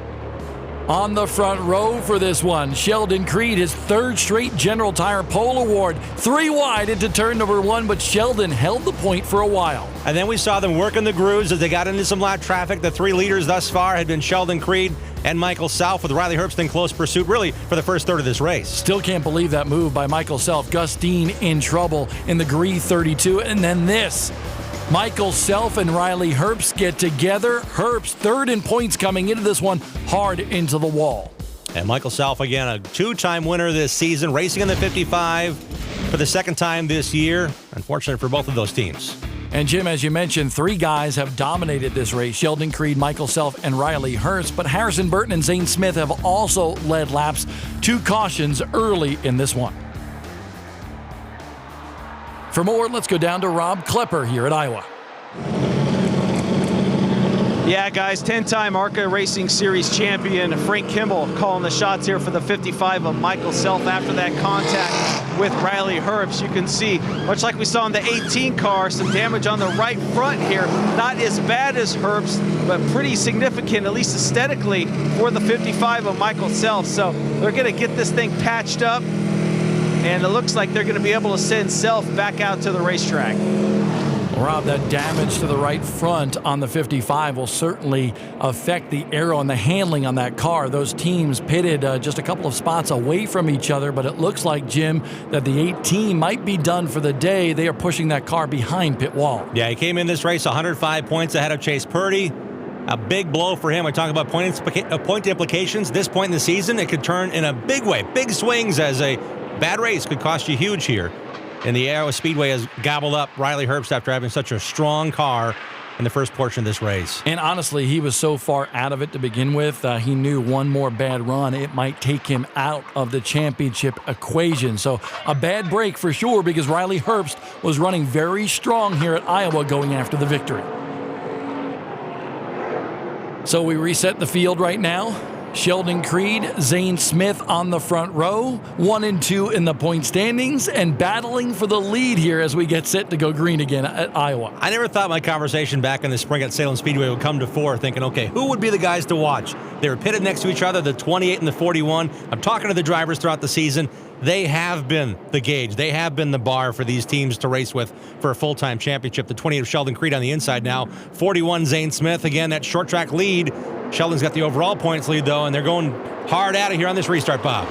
On the front row for this one, Sheldon Creed, his third straight General Tire Pole Award. 3 wide into turn number 1, but Sheldon held the point for a while.
And then we saw them working the grooves as they got into some lap traffic. The 3 leaders thus far had been Sheldon Creed and Michael Self, with Riley Herbst in close pursuit, really, for the first third of this race.
Still can't believe that move by Michael Self. Gus Dean in trouble in the Gree 32. And then this. Michael Self and Riley Herbst get together. Herbst third in points coming into this one, hard into the wall.
And Michael Self, again, a 2-time winner this season, racing in the 55 for the second time this year. Unfortunate for both of those teams.
And Jim, as you mentioned, 3 guys have dominated this race. Sheldon Creed, Michael Self, and Riley Herbst. But Harrison Burton and Zane Smith have also led laps. 2 cautions early in this one. For more, let's go down to Rob Klepper here at Iowa.
Yeah, guys, 10-time ARCA Racing Series champion Frank Kimmel calling the shots here for the 55 of Michael Self after that contact with Riley Herbst. You can see, much like we saw in the 18 car, some damage on the right front here. Not as bad as Herbst, but pretty significant, at least aesthetically, for the 55 of Michael Self. So they're going to get this thing patched up, and it looks like they're going to be able to send Self back out to the racetrack.
Rob, that damage to the right front on the 55 will certainly affect the aero and the handling on that car. Those teams pitted just a couple of spots away from each other, but it looks like, Jim, that the 18 might be done for the day. They are pushing that car behind pit wall.
Yeah, he came in this race 105 points ahead of Chase Purdy. A big blow for him. I talk about point implications. This point in the season, it could turn in a big way. Big swings, as a bad race could cost you huge here. And the Iowa Speedway has gobbled up Riley Herbst after having such a strong car in the first portion of this race.
And honestly, he was so far out of it to begin with. He knew one more bad run, it might take him out of the championship equation. So a bad break for sure, because Riley Herbst was running very strong here at Iowa going after the victory. So we reset the field right now. Sheldon Creed, Zane Smith on the front row, 1 and 2 in the point standings, and battling for the lead here as we get set to go green again at Iowa.
I never thought my conversation back in the spring at Salem Speedway would come to fore, thinking, okay, who would be the guys to watch? They were pitted next to each other, the 28 and the 41. I'm talking to the drivers throughout the season. They have been the gauge. They have been the bar for these teams to race with for a full-time championship. The 28 of Sheldon Creed on the inside now. 41 Zane Smith. Again, that short track lead. Sheldon's got the overall points lead, though, and they're going hard at it here on this restart, Bob.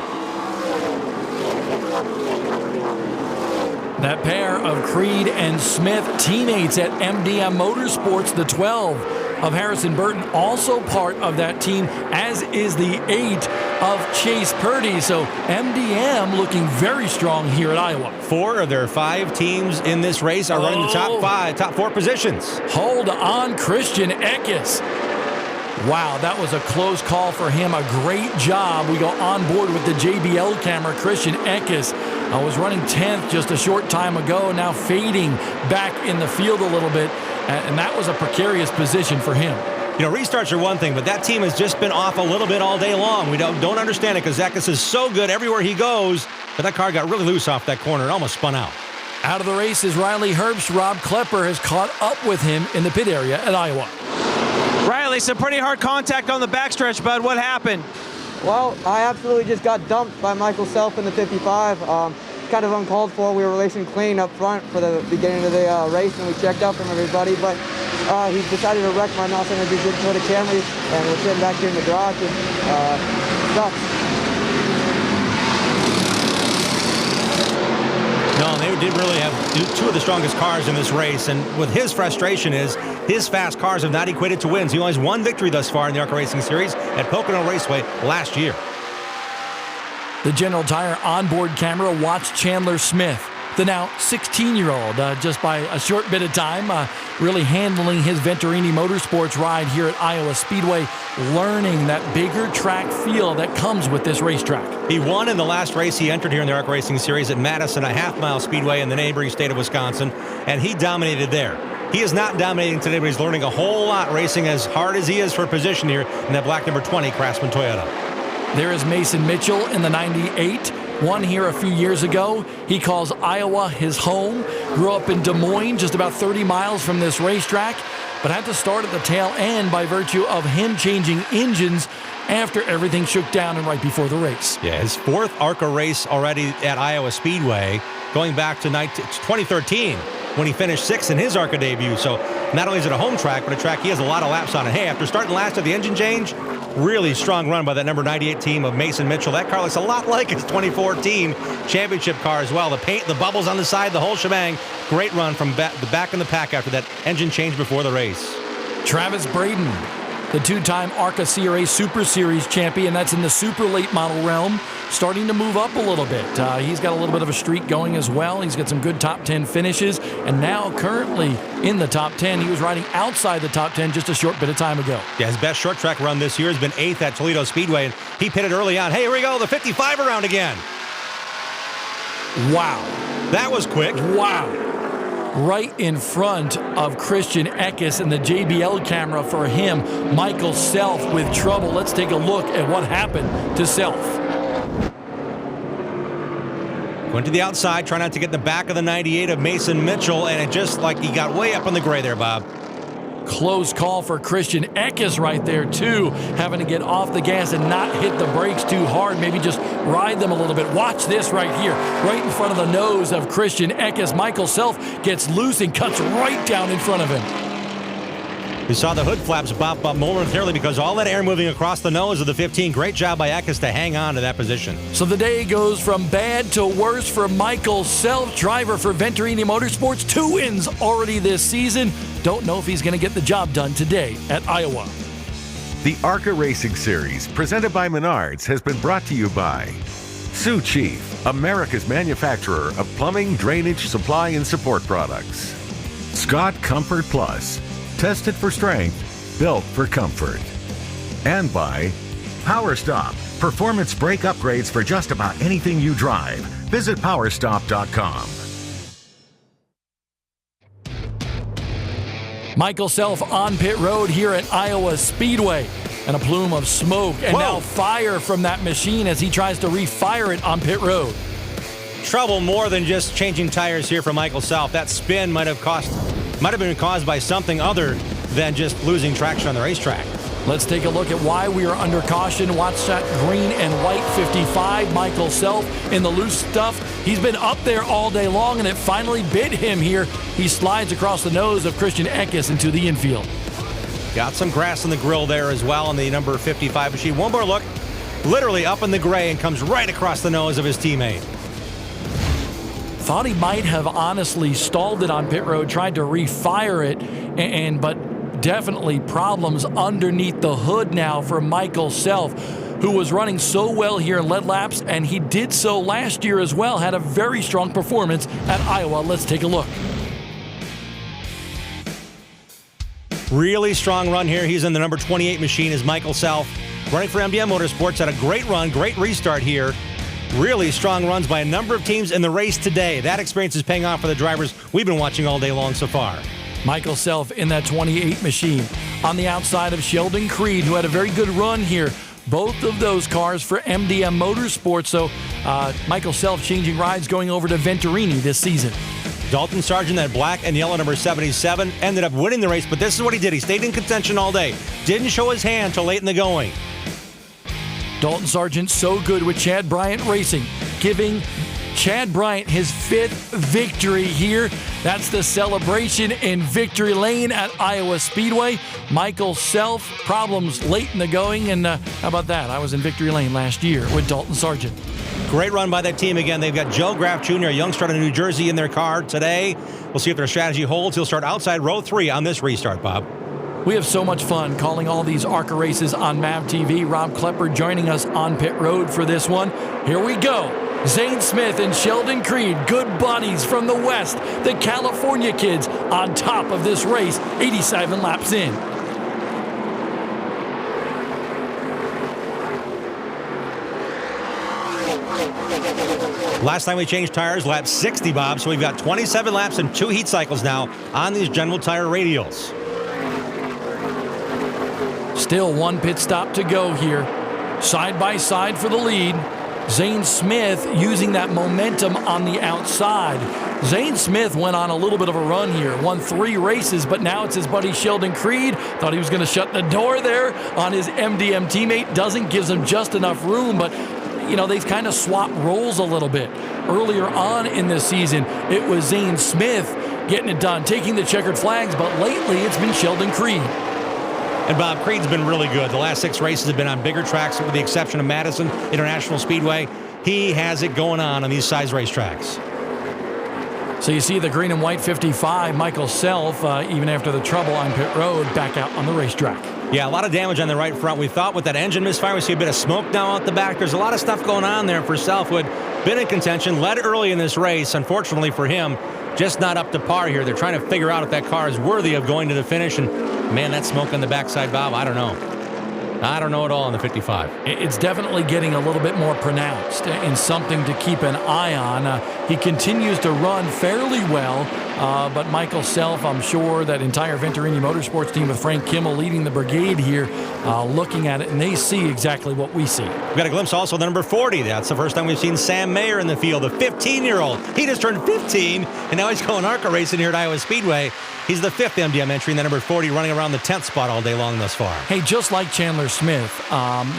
That pair of Creed and Smith, teammates at MDM Motorsports, the 12 of Harrison Burton, also part of that team, as is the 8 of Chase Purdy. So MDM looking very strong here at Iowa.
4 of their 5 teams in this race are running the top 4 positions.
Hold on, Christian Eckes. Wow, that was a close call for him. A great job. We go on board with the JBL camera. Christian Eckes was running 10th just a short time ago, now fading back in the field a little bit, and that was a precarious position for him.
You know, restarts are one thing, but that team has just been off a little bit all day long. We don't understand it, because Eckes is so good everywhere he goes, but that car got really loose off that corner and almost spun out.
Out of the race is Riley Herbst. Rob Klepper has caught up with him in the pit area at Iowa.
Riley, some pretty hard contact on the backstretch, bud. What happened?
Well, I absolutely just got dumped by Michael Self in the 55. Kind of uncalled for. We were racing clean up front for the beginning of the race, and we checked up from everybody, but he decided to wreck my Mouse Energy good-coated Camry, and we're sitting back here in the garage, and sucks.
No, they did really have 2 of the strongest cars in this race, and with his frustration is his fast cars have not equated to wins. He only has 1 victory thus far in the ARCA Racing Series at Pocono Raceway last year.
The General Tire onboard camera watched Chandler Smith. the now 16-year-old, just by a short bit of time, really handling his Venturini Motorsports ride here at Iowa Speedway, learning that bigger track feel that comes with this racetrack.
He won in the last race he entered here in the ARCA Racing Series at Madison, a half-mile speedway in the neighboring state of Wisconsin, and he dominated there. He is not dominating today, but he's learning a whole lot, racing as hard as he is for position here in that black number 20 Craftsman Toyota.
There is Mason Mitchell in the 98. Won here a few years ago. He calls Iowa his home. Grew up in Des Moines, just about 30 miles from this racetrack, but had to start at the tail end by virtue of him changing engines after everything shook down and right before the race.
Yeah, his fourth ARCA race already at Iowa Speedway, going back to 2013 when he finished sixth in his ARCA debut. So not only is it a home track, but a track he has a lot of laps on. And hey, after starting last at the engine change, really strong run by that number 98 team of Mason Mitchell. That car looks a lot like his 2014 championship car as well. The paint, the bubbles on the side, the whole shebang. Great run from the back in the pack after that engine change before the race.
Travis Braden, the two-time ARCA CRA Super Series champion. That's in the super late model realm, starting to move up a little bit. He's got a little bit of a streak going as well. He's got some good top 10 finishes, and now currently in the top 10. He was riding outside the top 10 just a short bit of time ago.
Yeah, his best short track run this year has been 8th at Toledo Speedway, and he pitted early on. Hey, here we go, the 55 around again.
Wow.
That was quick.
Wow. Right in front of Christian Eckes and the JBL camera for him. Michael Self with trouble. Let's take a look at what happened to Self.
Went to the outside, trying not to get in the back of the 98 of Mason Mitchell, and it just like he got way up in the gray there, Bob.
Close call for Christian Eckes right there, too. Having to get off the gas and not hit the brakes too hard. Maybe just ride them a little bit. Watch this right here. Right in front of the nose of Christian Eckes. Michael Self gets loose and cuts right down in front of him.
You saw the hood flaps pop up momentarily because all that air moving across the nose of the 15. Great job by Eckes to hang on to that position.
So the day goes from bad to worse for Michael Self, driver for Venturini Motorsports. 2 wins already this season. Don't know if he's going to get the job done today at Iowa.
The ARCA Racing Series, presented by Menards, has been brought to you by Sioux Chief, America's manufacturer of plumbing, drainage, supply, and support products. Scott Comfort Plus, tested for strength, built for comfort. And by Power Stop, performance brake upgrades for just about anything you drive. Visit powerstop.com.
Michael Self on pit road here at Iowa Speedway. And a plume of smoke and now fire from that machine as he tries to refire it on pit road.
Trouble more than just changing tires here for Michael Self. That spin might have been caused by something other than just losing traction on the racetrack.
Let's take a look at why we are under caution. Watch that green and white 55. Michael Self in the loose stuff. He's been up there all day long, and it finally bit him here. He slides across the nose of Christian Eckes into the infield.
Got some grass in the grill there as well on the number 55 machine. One more look, literally up in the gray, and comes right across the nose of his teammate.
Thought he might have honestly stalled it on pit road, tried to refire it, but definitely problems underneath the hood now for Michael Self, who was running so well here in lead laps, and he did so last year as well. Had a very strong performance at Iowa. Let's take a look.
Really strong run here. He's in the number 28 machine is Michael Self. Running for MDM Motorsports, had a great run, great restart here. Really strong runs by a number of teams in the race today. That experience is paying off for the drivers we've been watching all day long so far.
Michael Self in that 28 machine. On the outside of Sheldon Creed, who had a very good run here. Both of those cars for MDM Motorsports. So Michael Self changing rides, going over to Venturini this season.
Dalton Sargent, that black and yellow number 77, ended up winning the race, but this is what he did. He stayed in contention all day. Didn't show his hand till late in the going.
Dalton Sargent so good with Chad Bryant Racing, giving Chad Bryant his 5th victory here. That's the celebration in Victory Lane at Iowa Speedway. Michael Self, problems late in the going, and how about that? I was in Victory Lane last year with Dalton Sargent.
Great run by that team again. They've got Joe Graff Jr., a youngster out of New Jersey, in their car today. We'll see if their strategy holds. He'll start outside row 3 on this restart, Bob.
We have so much fun calling all these ARCA races on MAV TV. Rob Klepper joining us on pit road for this one. Here we go. Zane Smith and Sheldon Creed, good buddies from the West. The California kids on top of this race, 87 laps in.
Last time we changed tires, lap 60, Bob, so we've got 27 laps and 2 heat cycles now on these General Tire radials.
Still one pit stop to go here. Side by side for the lead. Zane Smith using that momentum on the outside. Zane Smith went on a little bit of a run here, won 3 races, but now it's his buddy Sheldon Creed. Thought he was going to shut the door there on his MDM teammate. Doesn't, gives him just enough room, but you know, they've kind of swapped roles a little bit. Earlier on in this season, it was Zane Smith getting it done, taking the checkered flags, but lately it's been Sheldon Creed.
And Bob, Creed's been really good. The last 6 races have been on bigger tracks, with the exception of Madison International Speedway. He has it going on these size racetracks.
So you see the green and white 55, Michael Self, even after the trouble on pit road, back out on the racetrack.
Yeah, a lot of damage on the right front. We thought with that engine misfire, we see a bit of smoke now out the back. There's a lot of stuff going on there for Self, who had been in contention, led early in this race. Unfortunately for him, just not up to par here. They're trying to figure out if that car is worthy of going to the finish. And man, that smoke on the backside, Bob, I don't know. I don't know at all on the 55.
It's definitely getting a little bit more pronounced and something to keep an eye on. He continues to run fairly well, but Michael Self, I'm sure that entire Venturini Motorsports team with Frank Kimmel leading the brigade here, looking at it, and they see exactly what we see.
We've got a glimpse also of the number 40. That's the first time we've seen Sam Mayer in the field, the 15-year-old. He just turned 15, and now he's going ARCA racing here at Iowa Speedway. He's the 5th MDM entry, and the number 40 running around the 10th spot all day long thus far.
Hey, just like Chandler Smith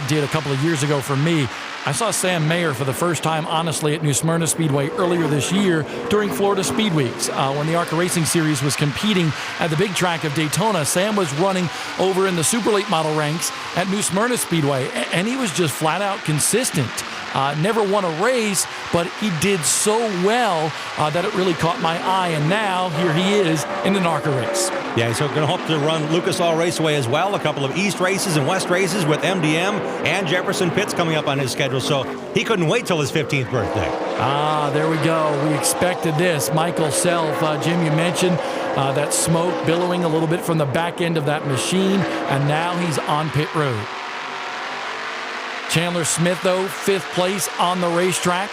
did a couple of years ago for me, I saw Sam Mayer for the first time, honestly, at New Smyrna Speedway earlier this year during Florida Speed Weeks. When the ARCA Racing Series was competing at the big track of Daytona, Sam was running over in the super late model ranks at New Smyrna Speedway, and he was just flat out consistent. Never won a race, but he did so well that it really caught my eye, and now here he is in an ARCA race.
Yeah, he's going to hope to run Lucas Oil Raceway as well, a couple of East races and West races with MDM and Jefferson Pitts coming up on his schedule, so he couldn't wait till his 15th birthday.
There we go. We expected this. Michael Self, Jim, you mentioned that smoke billowing a little bit from the back end of that machine, and now he's on pit road. Chandler Smith, though, 5th place on the racetrack.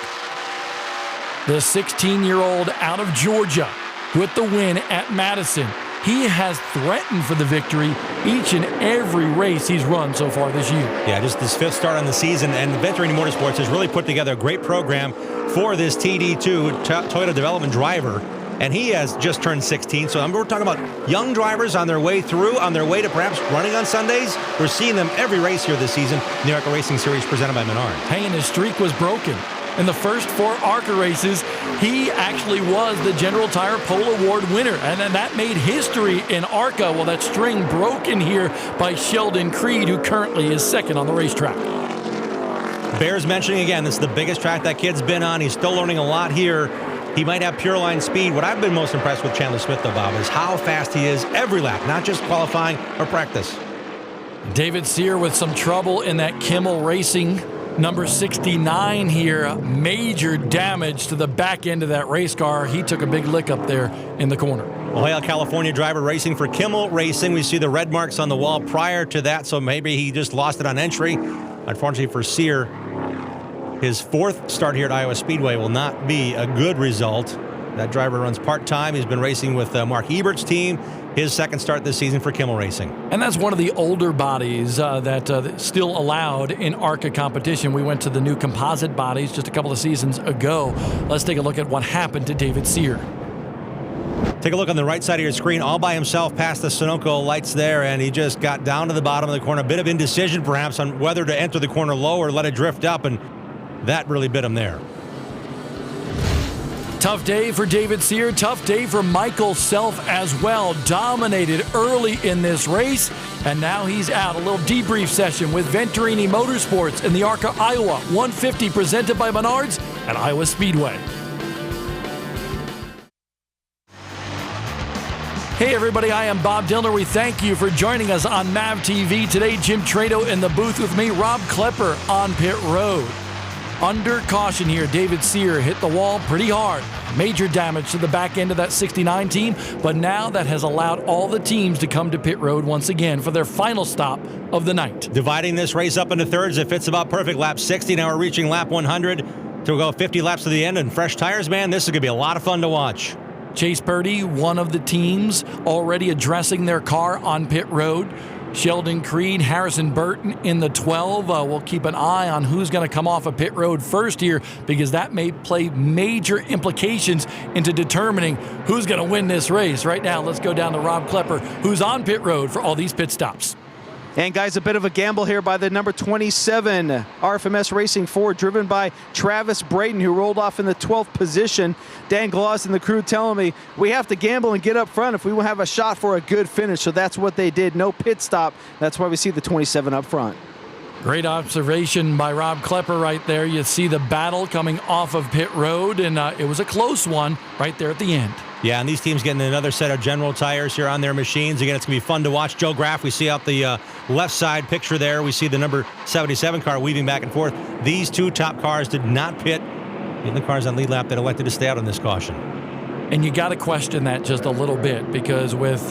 The 16-year-old out of Georgia with the win at Madison. He has threatened for the victory each and every race he's run so far this year.
Yeah, just his 5th start on the season, and Venturini Motorsports has really put together a great program for this TD2, Toyota Development Driver, and he has just turned 16. So we're talking about young drivers on their way through, on their way to perhaps running on Sundays. We're seeing them every race here this season in the ARCA Racing Series presented by Menard.
Hey, and his streak was broken. In the first 4 ARCA races, he actually was the General Tire Pole Award winner, and then that made history in ARCA. Well, that string broken here by Sheldon Creed, who currently is 2nd on the racetrack.
Bears mentioning again, this is the biggest track that kid's been on. He's still learning a lot here. He might have pure line speed. What I've been most impressed with Chandler Smith, though, Bob, is how fast he is every lap, not just qualifying or practice.
David Sear with some trouble in that Kimmel Racing number 69 here. Major damage to the back end of that race car. He took a big lick up there in the corner.
Ohio, California driver racing for Kimmel Racing. We see the red marks on the wall prior to that, so maybe he just lost it on entry. Unfortunately for Sear, his 4th start here at Iowa Speedway will not be a good result. That driver runs part-time. He's been racing with Mark Ebert's team. His 2nd start this season for Kimmel Racing.
And that's one of the older bodies that still allowed in ARCA competition. We went to the new composite bodies just a couple of seasons ago. Let's take a look at what happened to David Sear.
Take a look on the right side of your screen, all by himself past the Sunoco lights there, and he just got down to the bottom of the corner. A bit of indecision perhaps on whether to enter the corner low or let it drift up, and that really bit him there.
Tough day for David Sear, tough day for Michael Self as well. Dominated early in this race, and now he's out. A little debrief session with Venturini Motorsports in the ARCA Iowa 150 presented by Menards at Iowa Speedway. Hey everybody, I am Bob Dillner. We thank you for joining us on MAV TV. Today, Jim Trado in the booth with me, Rob Klepper on pit road. Under caution here, David Sear hit the wall pretty hard. Major damage to the back end of that 69 team, but now that has allowed all the teams to come to pit road once again for their final stop of the night.
Dividing this race up into thirds, it fits about perfect. Lap 60, now we're reaching lap 100 to go 50 laps to the end, and fresh tires, man, this is going to be a lot of fun to watch.
Chase Purdy, one of the teams, already addressing their car on pit road. Sheldon Creed, Harrison Burton in the 12. We'll keep an eye on who's going to come off of pit road first here, because that may play major implications into determining who's going to win this race. Right now, let's go down to Rob Klepper, who's on pit road for all these pit stops.
And guys, a bit of a gamble here by the number 27 RFMS Racing Ford, driven by Travis Braden, who rolled off in the 12th position. Dan Gloss and the crew telling me we have to gamble and get up front if we will have a shot for a good finish. So that's what they did. No pit stop. That's why we see the 27 up front.
Great observation by Rob Klepper right there. You see the battle coming off of pit road, and it was a close one right there at the end.
Yeah, and these teams getting another set of general tires here on their machines. Again, it's going to be fun to watch. Joe Graff, we see out the left side picture there. We see the number 77 car weaving back and forth. These two top cars did not pit. Even the cars on lead lap that elected to stay out on this caution.
And you got to question that just a little bit, because with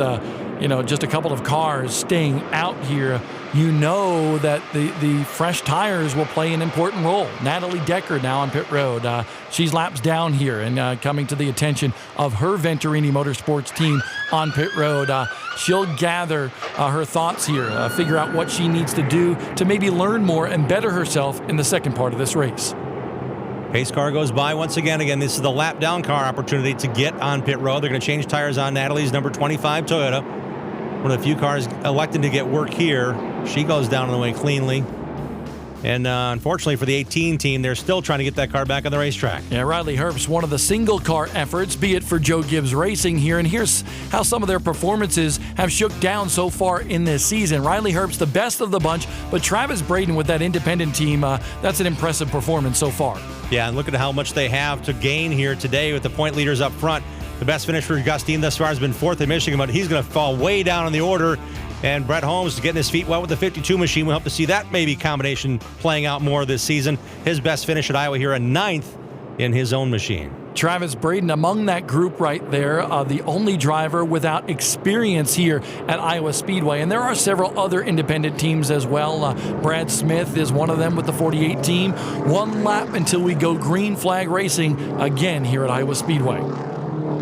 just a couple of cars staying out here, you know that the fresh tires will play an important role. Natalie Decker now on pit road. She's laps down here and coming to the attention of her Venturini Motorsports team on pit road. She'll gather her thoughts here, figure out what she needs to do to maybe learn more and better herself in the second part of this race.
Pace car goes by once again. Again, this is the lap down car opportunity to get on pit road. They're going to change tires on Natalie's number 25 Toyota. One of the few cars electing to get work here. She goes down on the way cleanly. And unfortunately for the 18 team, they're still trying to get that car back on the racetrack.
Yeah, Riley Herbst, one of the single car efforts, be it for Joe Gibbs Racing here. And here's how some of their performances have shook down so far in this season. Riley Herbst, the best of the bunch, but Travis Braden with that independent team, that's an impressive performance so far.
Yeah, and look at how much they have to gain here today with the point leaders up front. The best finish for Gustine thus far has been 4th in Michigan, but he's going to fall way down in the order. And Brett Holmes is getting his feet wet with the 52 machine. We hope to see that maybe combination playing out more this season. His best finish at Iowa here, a 9th in his own machine.
Travis Braden among that group right there, the only driver without experience here at Iowa Speedway. And there are several other independent teams as well. Brad Smith is one of them with the 48 team. One lap until we go green flag racing again here at Iowa Speedway.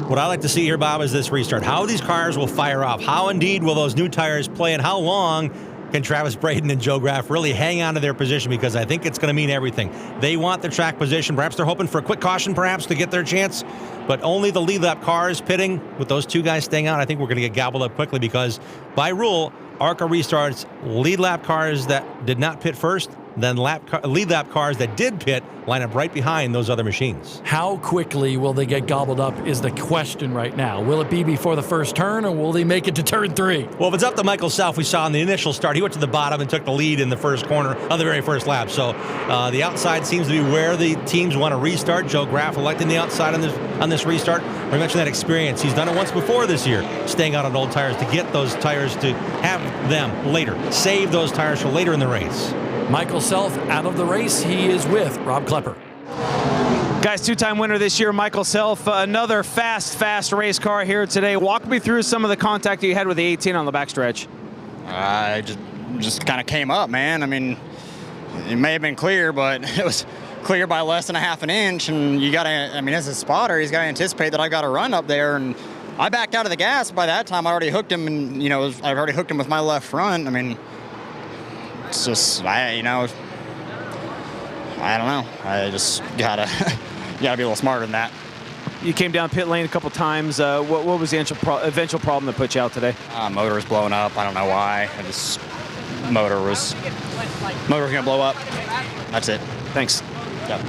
What I like to see here, Bob, is this restart. How these cars will fire off. How indeed will those new tires play, and how long can Travis Braden and Joe Graff really hang on to their position, because I think it's going to mean everything. They want the track position. Perhaps they're hoping for a quick caution perhaps to get their chance, but only the lead lap cars pitting. With those two guys staying out, I think we're going to get gobbled up quickly, because by rule, ARCA restarts lead lap cars that did not pit first, then lead lap cars that did pit line up right behind those other machines.
How quickly will they get gobbled up is the question right now. Will it be before the first turn, or will they make it to turn 3?
Well, if it's up to Michael Self, we saw in the initial start, he went to the bottom and took the lead in the first corner on the very first lap. So the outside seems to be where the teams want to restart. Joe Graff electing the outside on this restart. We mentioned that experience. He's done it once before this year, staying out on old tires to get those tires to have them later. Save those tires for later in the race.
Michael Self out of the race. He is with Rob Klepper.
Guys, two-time winner this year, Michael Self. Another fast race car here today. Walk me through some of the contact you had with the 18 on the backstretch.
I just kind of came up, man. I mean, it may have been clear, but it was clear by less than a half an inch. And you got to, I mean, as a spotter, he's got to anticipate that I've got to run up there. And I backed out of the gas. By that time, I already hooked him, and, I've already hooked him with my left front. I mean, it's just, I don't know. I just gotta be a little smarter than that.
You came down pit lane a couple times. What was the eventual problem that put you out today?
Motor was blowing up. I don't know why. Motor was gonna blow up. That's it.
Thanks.
Yep.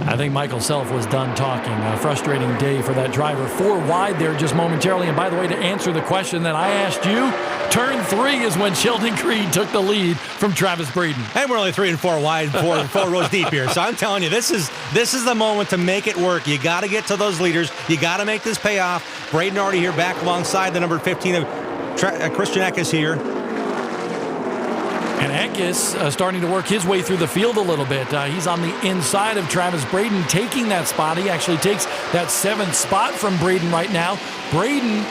I think Michael Self was done talking. A frustrating day for that driver. 4 wide there just momentarily. And by the way, to answer the question that I asked you, turn 3 is when Sheldon Creed took the lead from Travis Braden.
And we're only 3 and 4 wide, four rows deep here. So I'm telling you, this is the moment to make it work. You got to get to those leaders. You got to make this pay off. Braden already here back alongside the number 15 of Christian Eckes here.
And Eckes starting to work his way through the field a little bit. He's on the inside of Travis Braden, taking that spot. He actually takes that 7th spot from Braden right now. Braden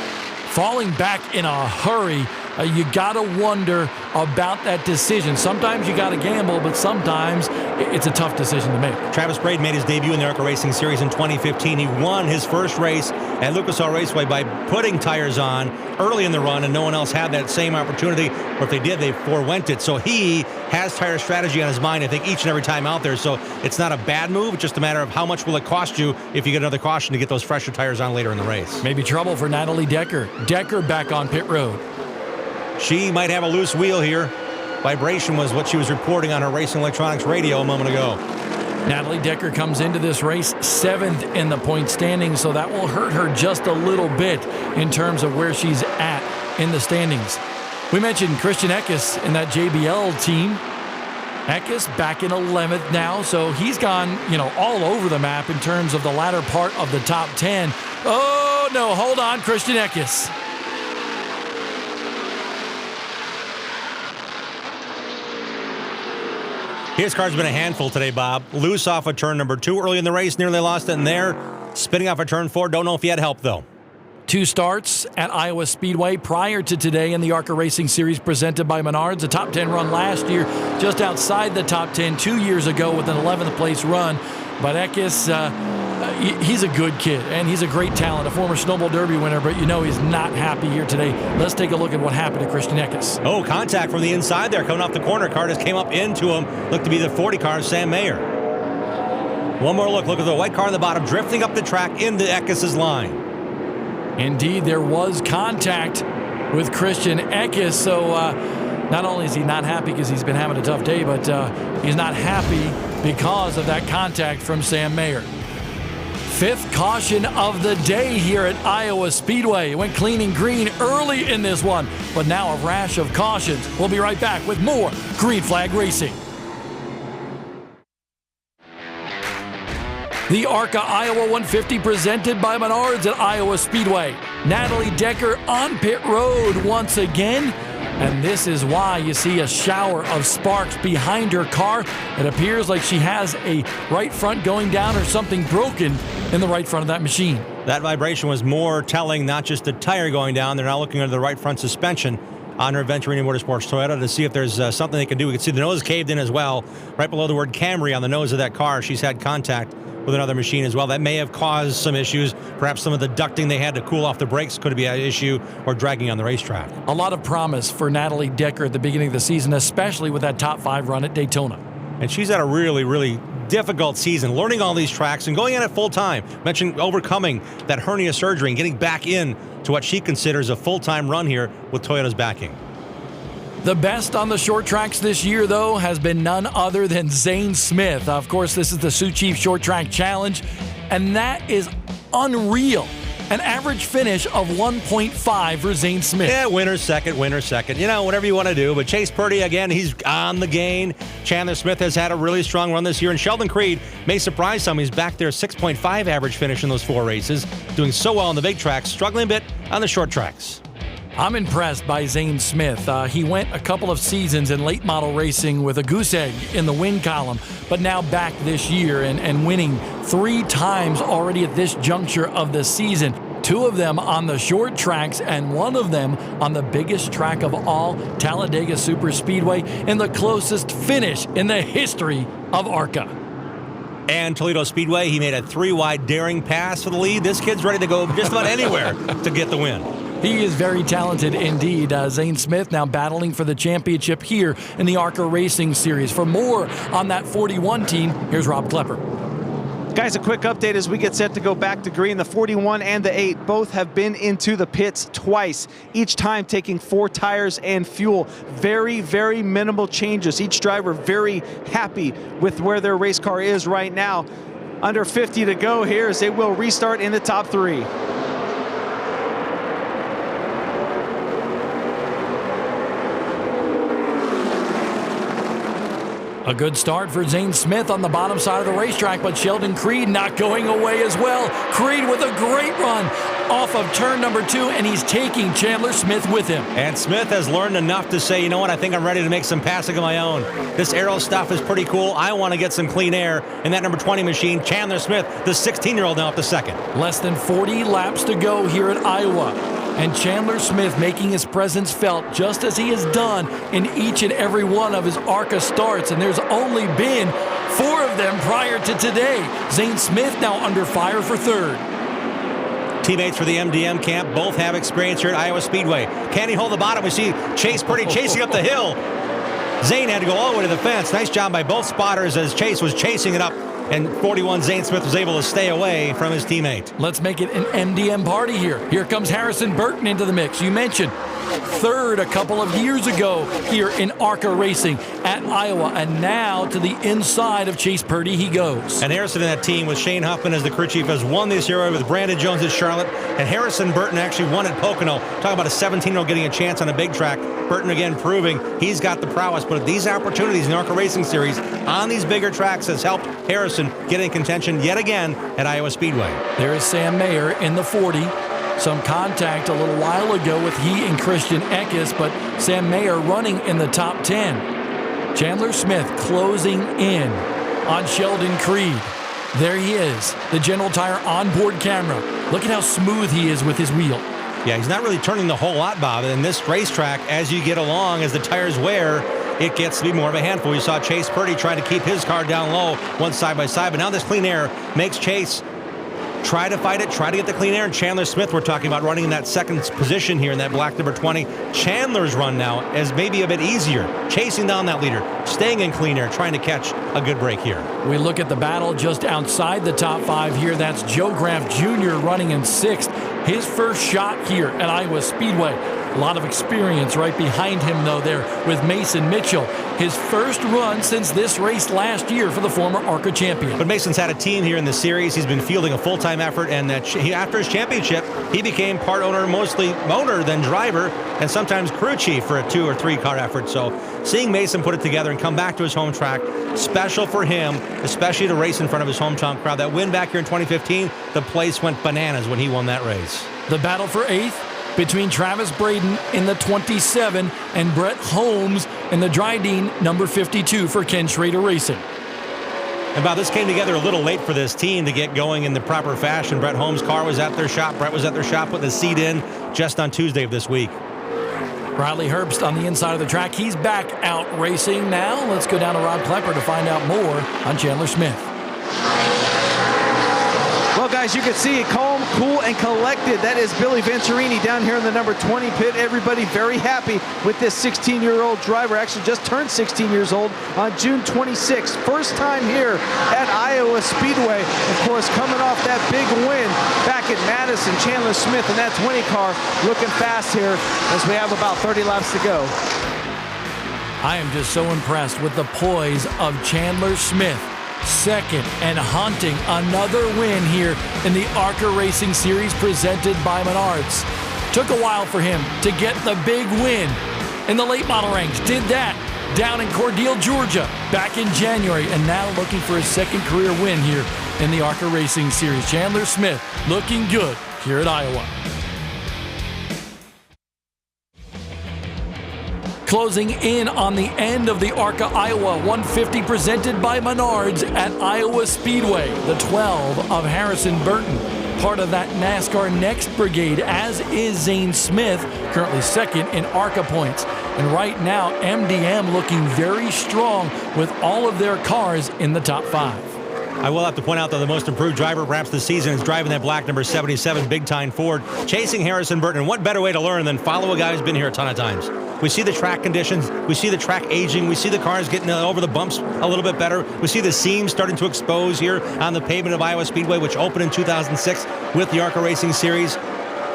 falling back in a hurry. You got to wonder about that decision. Sometimes you got to gamble, but sometimes it's a tough decision to make.
Travis Braden made his debut in the ARCA Racing Series in 2015. He won his first race at Lucas Oil Raceway by putting tires on early in the run, and no one else had that same opportunity, or if they did, they forewent it. So he has tire strategy on his mind, I think, each and every time out there. So it's not a bad move. It's just a matter of how much will it cost you if you get another caution to get those fresher tires on later in the race.
Maybe trouble for Natalie Decker. Decker back on pit road.
She might have a loose wheel here. Vibration was what she was reporting on her Racing Electronics radio a moment ago.
Natalie Decker comes into this race 7th in the point standings, so that will hurt her just a little bit in terms of where she's at in the standings. We mentioned Christian Eckes in that JBL team. Eckes back in 11th now, so he's gone, all over the map in terms of the latter part of the top 10. Oh, no, hold on, Christian Eckes.
His car's been a handful today, Bob. Loose off of turn number 2 early in the race, nearly lost it in there. Spinning off of turn 4, don't know if he had help, though.
2 starts at Iowa Speedway prior to today in the ARCA Racing Series presented by Menards. A top 10 run last year, just outside the top 10 2 years ago with an 11th place run. But Eckes, he's a good kid, and he's a great talent, a former Snowball Derby winner, but he's not happy here today. Let's take a look at what happened to Christian Eckes.
Oh, contact from the inside there, coming off the corner. Car just came up into him. Looked to be the 40 car, Sam Mayer. One more look. Look at the white car on the bottom, drifting up the track into Eckes' line.
Indeed, there was contact with Christian Eckes, so not only is he not happy because he's been having a tough day, but he's not happy because of that contact from Sam Mayer. 5th caution of the day here at Iowa Speedway. It went clean and green early in this one, but now a rash of cautions. We'll be right back with more Green Flag Racing. The ARCA Iowa 150 presented by Menards at Iowa Speedway. Natalie Decker on pit road once again. And this is why you see a shower of sparks behind her car. It appears like she has a right front going down or something broken in the right front of that machine.
That vibration was more telling, not just the tire going down. They're now looking under the right front suspension on her Venturini Motorsports Toyota to see if there's something they can do. We can see the nose caved in as well. Right below the word Camry on the nose of that car, she's had contact with another machine as well. That may have caused some issues. Perhaps some of the ducting they had to cool off the brakes could be an issue, or dragging on the racetrack.
A lot of promise for Natalie Decker at the beginning of the season, especially with that top 5 run at Daytona.
And she's had a really, really difficult season, learning all these tracks and going at it full time. Mentioned overcoming that hernia surgery and getting back in to what she considers a full-time run here with Toyota's backing.
The best on the short tracks this year, though, has been none other than Zane Smith. Of course, this is the Sioux Chief Short Track Challenge, and that is unreal. An average finish of 1.5 for Zane Smith.
Yeah, winner second. Whatever you want to do. But Chase Purdy, again, he's on the gain. Chandler Smith has had a really strong run this year. And Sheldon Creed may surprise some. He's back there, 6.5 average finish in those 4 races. Doing so well on the big tracks, struggling a bit on the short tracks.
I'm impressed by Zane Smith. He went a couple of seasons in late model racing with a goose egg in the win column, but now back this year and winning 3 times already at this juncture of the season. 2 of them on the short tracks and 1 of them on the biggest track of all, Talladega Superspeedway, in the closest finish in the history of ARCA.
And Toledo Speedway, he made a 3-wide daring pass for the lead. This kid's ready to go just about anywhere to get the win.
He is very talented indeed. Zane Smith now battling for the championship here in the ARCA Racing Series. For more on that 41 team, here's Rob Klepper.
Guys, a quick update as we get set to go back to green. The 41 and the 8 both have been into the pits twice, each time taking 4 tires and fuel. Very, very minimal changes. Each driver very happy with where their race car is right now. under 50 to go here as they will restart in the top 3.
A good start for Zane Smith on the bottom side of the racetrack, but Sheldon Creed not going away as well. Creed with a great run off of turn number 2, and he's taking Chandler Smith with him.
And Smith has learned enough to say, you know what, I think I'm ready to make some passing of my own. This aero stuff is pretty cool. I want to get some clean air in that number 20 machine. Chandler Smith, the 16-year-old, now up to second.
Less than 40 laps to go here at Iowa. And Chandler Smith making his presence felt just as he has done in each and every one of his ARCA starts. And there's only been 4 of them prior to today. Zane Smith now under fire for 3rd.
Teammates for the MDM camp both have experience here at Iowa Speedway. Can he hold the bottom? We see Chase Purdy chasing up the hill. Zane had to go all the way to the fence. Nice job by both spotters as Chase was chasing it up. And 41 Zane Smith was able to stay away from his teammate.
Let's make it an MDM party here. Here comes Harrison Burton into the mix. You mentioned 3rd a couple of years ago here in ARCA Racing at Iowa. And now to the inside of Chase Purdy he goes.
And Harrison in that team with Shane Huffman as the crew chief has won this year with Brandon Jones at Charlotte. And Harrison Burton actually won at Pocono. Talking about a 17-year-old getting a chance on a big track. Burton again proving he's got the prowess. But these opportunities in the ARCA Racing Series on these bigger tracks has helped Harrison get in contention yet again at Iowa Speedway.
There is Sam Mayer in the 40. Some contact a little while ago with he and Christian Eckes, but Sam Mayer running in the top 10. Chandler Smith closing in on Sheldon Creed. There he is, the General Tire onboard camera. Look at how smooth he is with his wheel.
Yeah, he's not really turning the whole lot, Bob. In this racetrack, as you get along, as the tires wear, it gets to be more of a handful. You saw Chase Purdy trying to keep his car down low, one side by side, but now this clean air makes Chase try to fight it, try to get the clean air. And Chandler Smith, we're talking about running in that second position here in that black number 20. Chandler's run now is maybe a bit easier, chasing down that leader, staying in clean air, trying to catch a good break here.
We look at the battle just outside the top 5 here. That's Joe Graff Jr. running in 6th. His first shot here at Iowa Speedway. A lot of experience right behind him, though, there with Mason Mitchell. His first run since this race last year for the former ARCA champion.
But Mason's had a team here in the series. He's been fielding a full-time effort, and after his championship, he became part owner, mostly owner than driver, and sometimes crew chief for a 2 or 3 car effort. So seeing Mason put it together and come back to his home track, special for him, especially to race in front of his hometown crowd. That win back here in 2015, the place went bananas when he won that race.
The battle for 8th between Travis Braden in the 27 and Brett Holmes in the Dryden number 52 for Ken Schrader Racing.
And Bob, this came together a little late for this team to get going in the proper fashion. Brett Holmes' car was at their shop. Brett was at their shop putting the seat in just on Tuesday of this week.
Riley Herbst on the inside of the track. He's back out racing now. Let's go down to Rob Klepper to find out more on Chandler Smith.
Well, guys, you can see it calm, cool, and collected. That is Billy Venturini down here in the number 20 pit. Everybody very happy with this 16-year-old driver. Actually just turned 16 years old on June 26th. First time here at Iowa Speedway. Of course, coming off that big win back at Madison. Chandler Smith in that 20 car looking fast here as we have about 30 laps to go.
I am just so impressed with the poise of Chandler Smith. Second and hunting another win here in the ARCA Racing Series presented by Menards. Took a while for him to get the big win in the late model ranks. Did that down in Cordele, Georgia back in January, and now looking for his second career win here in the ARCA Racing Series. Chandler Smith looking good here at Iowa. Closing in on the end of the ARCA Iowa 150 presented by Menards at Iowa Speedway. The 12 of Harrison Burton, part of that NASCAR Next Brigade, as is Zane Smith, currently second in ARCA points. And right now, MDM looking very strong with all of their cars in the top 5.
I will have to point out that the most improved driver perhaps this season is driving that black number 77 Big Time Ford, chasing Harrison Burton. And what better way to learn than follow a guy who's been here a ton of times? We see the track conditions, we see the track aging, we see the cars getting over the bumps a little bit better. We see the seams starting to expose here on the pavement of Iowa Speedway, which opened in 2006 with the ARCA Racing Series.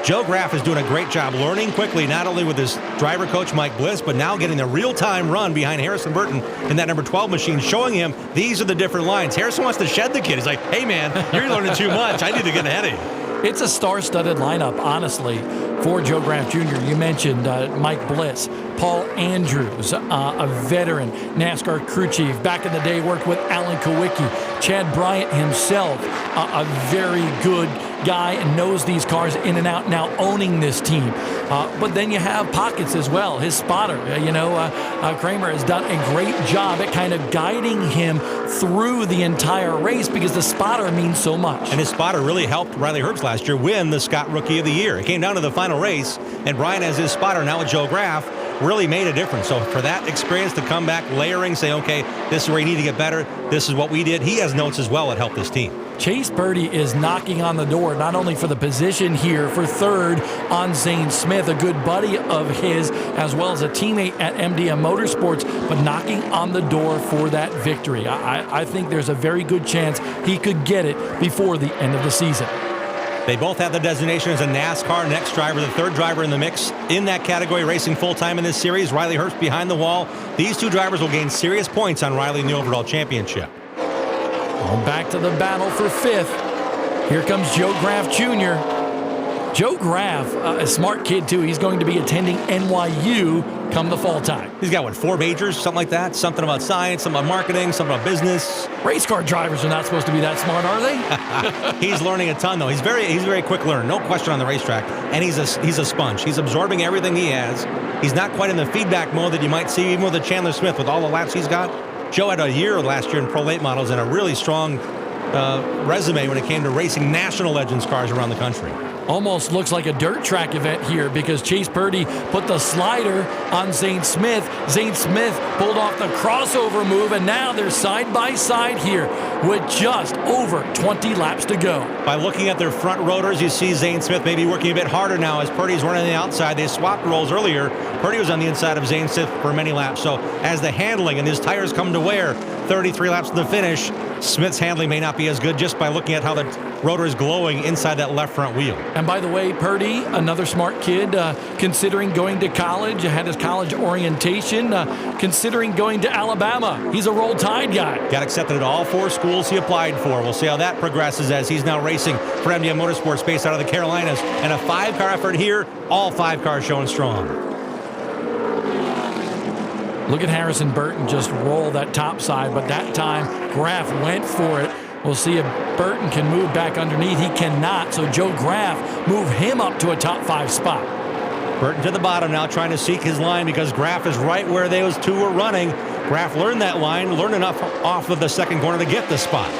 Joe Graff is doing a great job learning quickly, not only with his driver coach, Mike Bliss, but now getting the real-time run behind Harrison Burton in that number 12 machine, showing him these are the different lines. Harrison wants to shed the kid. He's like, hey, man, you're learning too much. I need to get ahead of you.
It's a star-studded lineup, honestly, for Joe Graff Jr. You mentioned Mike Bliss, Paul Andrews, a veteran NASCAR crew chief. Back in the day, worked with Alan Kowicki. Chad Bryant himself, a very good guy and knows these cars in and out, now owning this team. But then you have pockets as well. His spotter, Kramer has done a great job at kind of guiding him through the entire race because the spotter means so much.
And his spotter really helped Riley Herbst last year win the Scott Rookie of the Year. It came down to the final race, and Brian, as his spotter now with Joe Graff, really made a difference. So for that experience to come back, layering, say, okay, this is where you need to get better. This is what we did. He has notes as well that helped this team.
Chase Purdy is knocking on the door, not only for the position here for third on Zane Smith, a good buddy of his, as well as a teammate at MDM Motorsports, but knocking on the door for that victory. I think there's a very good chance he could get it before the end of the season.
They both have the designation as a NASCAR Next driver, the third driver in the mix in that category, racing full-time in this series. Riley Herbst behind the wall. These two drivers will gain serious points on Riley in the overall championship.
Back to the battle for fifth. Here comes Joe Graff Jr. Joe Graff, a smart kid too. He's going to be attending NYU come the fall time.
He's got, 4 majors, something like that? Something about science, something about marketing, something about business.
Race car drivers are not supposed to be that smart, are they?
He's learning a ton, though. He's very quick learner, no question on the racetrack. And he's a sponge. He's absorbing everything he has. He's not quite in the feedback mode that you might see even with a Chandler Smith with all the laps he's got. Joe had a year last year in Pro Late Models and a really strong resume when it came to racing national legends cars around the country.
Almost looks like a dirt track event here because Chase Purdy put the slider on Zane Smith. Zane Smith pulled off the crossover move, and now they're side by side here with just over 20 laps to go.
By looking at their front rotors, you see Zane Smith maybe working a bit harder now as Purdy's running on the outside. They swapped roles earlier. Purdy was on the inside of Zane Smith for many laps. So as the handling and his tires come to wear, 33 laps to the finish, Smith's handling may not be as good just by looking at how the rotor is glowing inside that left front wheel.
And by the way, Purdy, another smart kid, considering going to college, had his college orientation, considering going to Alabama. He's a Roll Tide guy.
Got accepted at all 4 schools he applied for. We'll see how that progresses as he's now racing for MDM Motorsports based out of the Carolinas. And a 5-car effort here, all 5 cars showing strong.
Look at Harrison Burton just roll that top side, but that time Graff went for it. We'll see if Burton can move back underneath. He cannot, so Joe Graff move him up to a top 5 spot.
Burton to the bottom now, trying to seek his line because Graff is right where those two were running. Graff learned that line, learned enough off of the second corner to get the spot.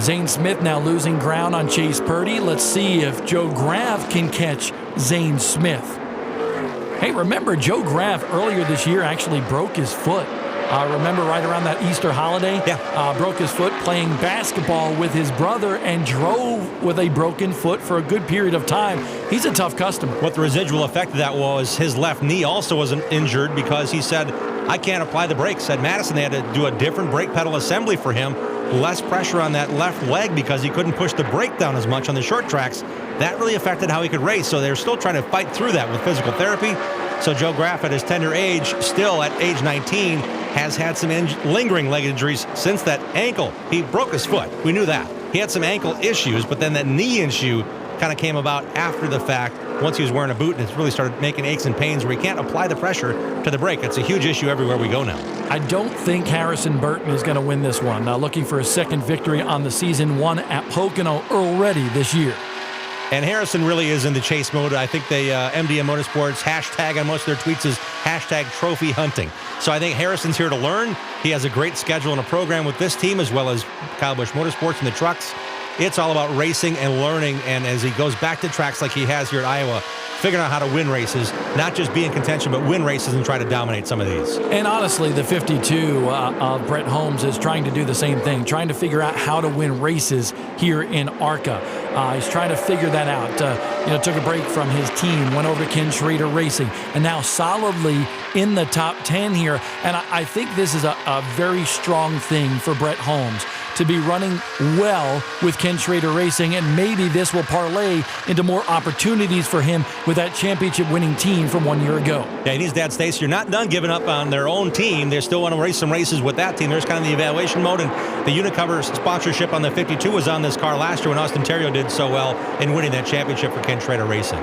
Zane Smith now losing ground on Chase Purdy. Let's see if Joe Graff can catch Zane Smith. Hey, remember Joe Graff earlier this year actually broke his foot. Remember right around that Easter holiday?
Yeah.
Broke his foot playing basketball with his brother and drove with a broken foot for a good period of time. He's a tough customer.
What the residual effect of that was, his left knee also was injured because he said, I can't apply the brakes. At Madison, they had to do a different brake pedal assembly for him. Less pressure on that left leg because he couldn't push the brake down as much on the short tracks. That really affected how he could race, so they're still trying to fight through that with physical therapy. So Joe Graff, at his tender age, still at age 19, has had some lingering leg injuries since that ankle. He broke his foot. We knew that. He had some ankle issues, but then that knee issue kind of came about after the fact once he was wearing a boot, and it's really started making aches and pains where he can't apply the pressure to the brake. It's a huge issue everywhere we go now.
I don't think Harrison Burton is going to win this one. Now looking for a second victory on the season, one at Pocono already this year.
And Harrison really is in the chase mode. I think they, MDM Motorsports, hashtag on most of their tweets is hashtag trophy hunting. So I think Harrison's here to learn. He has a great schedule and a program with this team as well as Kyle Busch Motorsports and the trucks. It's all about racing and learning. And as he goes back to tracks like he has here at Iowa, figuring out how to win races, not just be in contention, but win races and try to dominate some of these.
And honestly, the 52 of Brett Holmes is trying to do the same thing, trying to figure out how to win races here in ARCA. He's trying to figure that out. Took a break from his team, went over to Ken Schrader Racing, and now solidly in the top 10 here. And I think this is a very strong thing for Brett Holmes to be running well with Ken Schrader Racing, and maybe this will parlay into more opportunities for him with that championship-winning team from 1 year ago.
Yeah, and his dad states you're not done giving up on their own team. They still want to race some races with that team. There's kind of the evaluation mode, and the Unicover sponsorship on the 52 was on this car last year when Austin Terrio did so well in winning that championship for Ken Schrader Racing.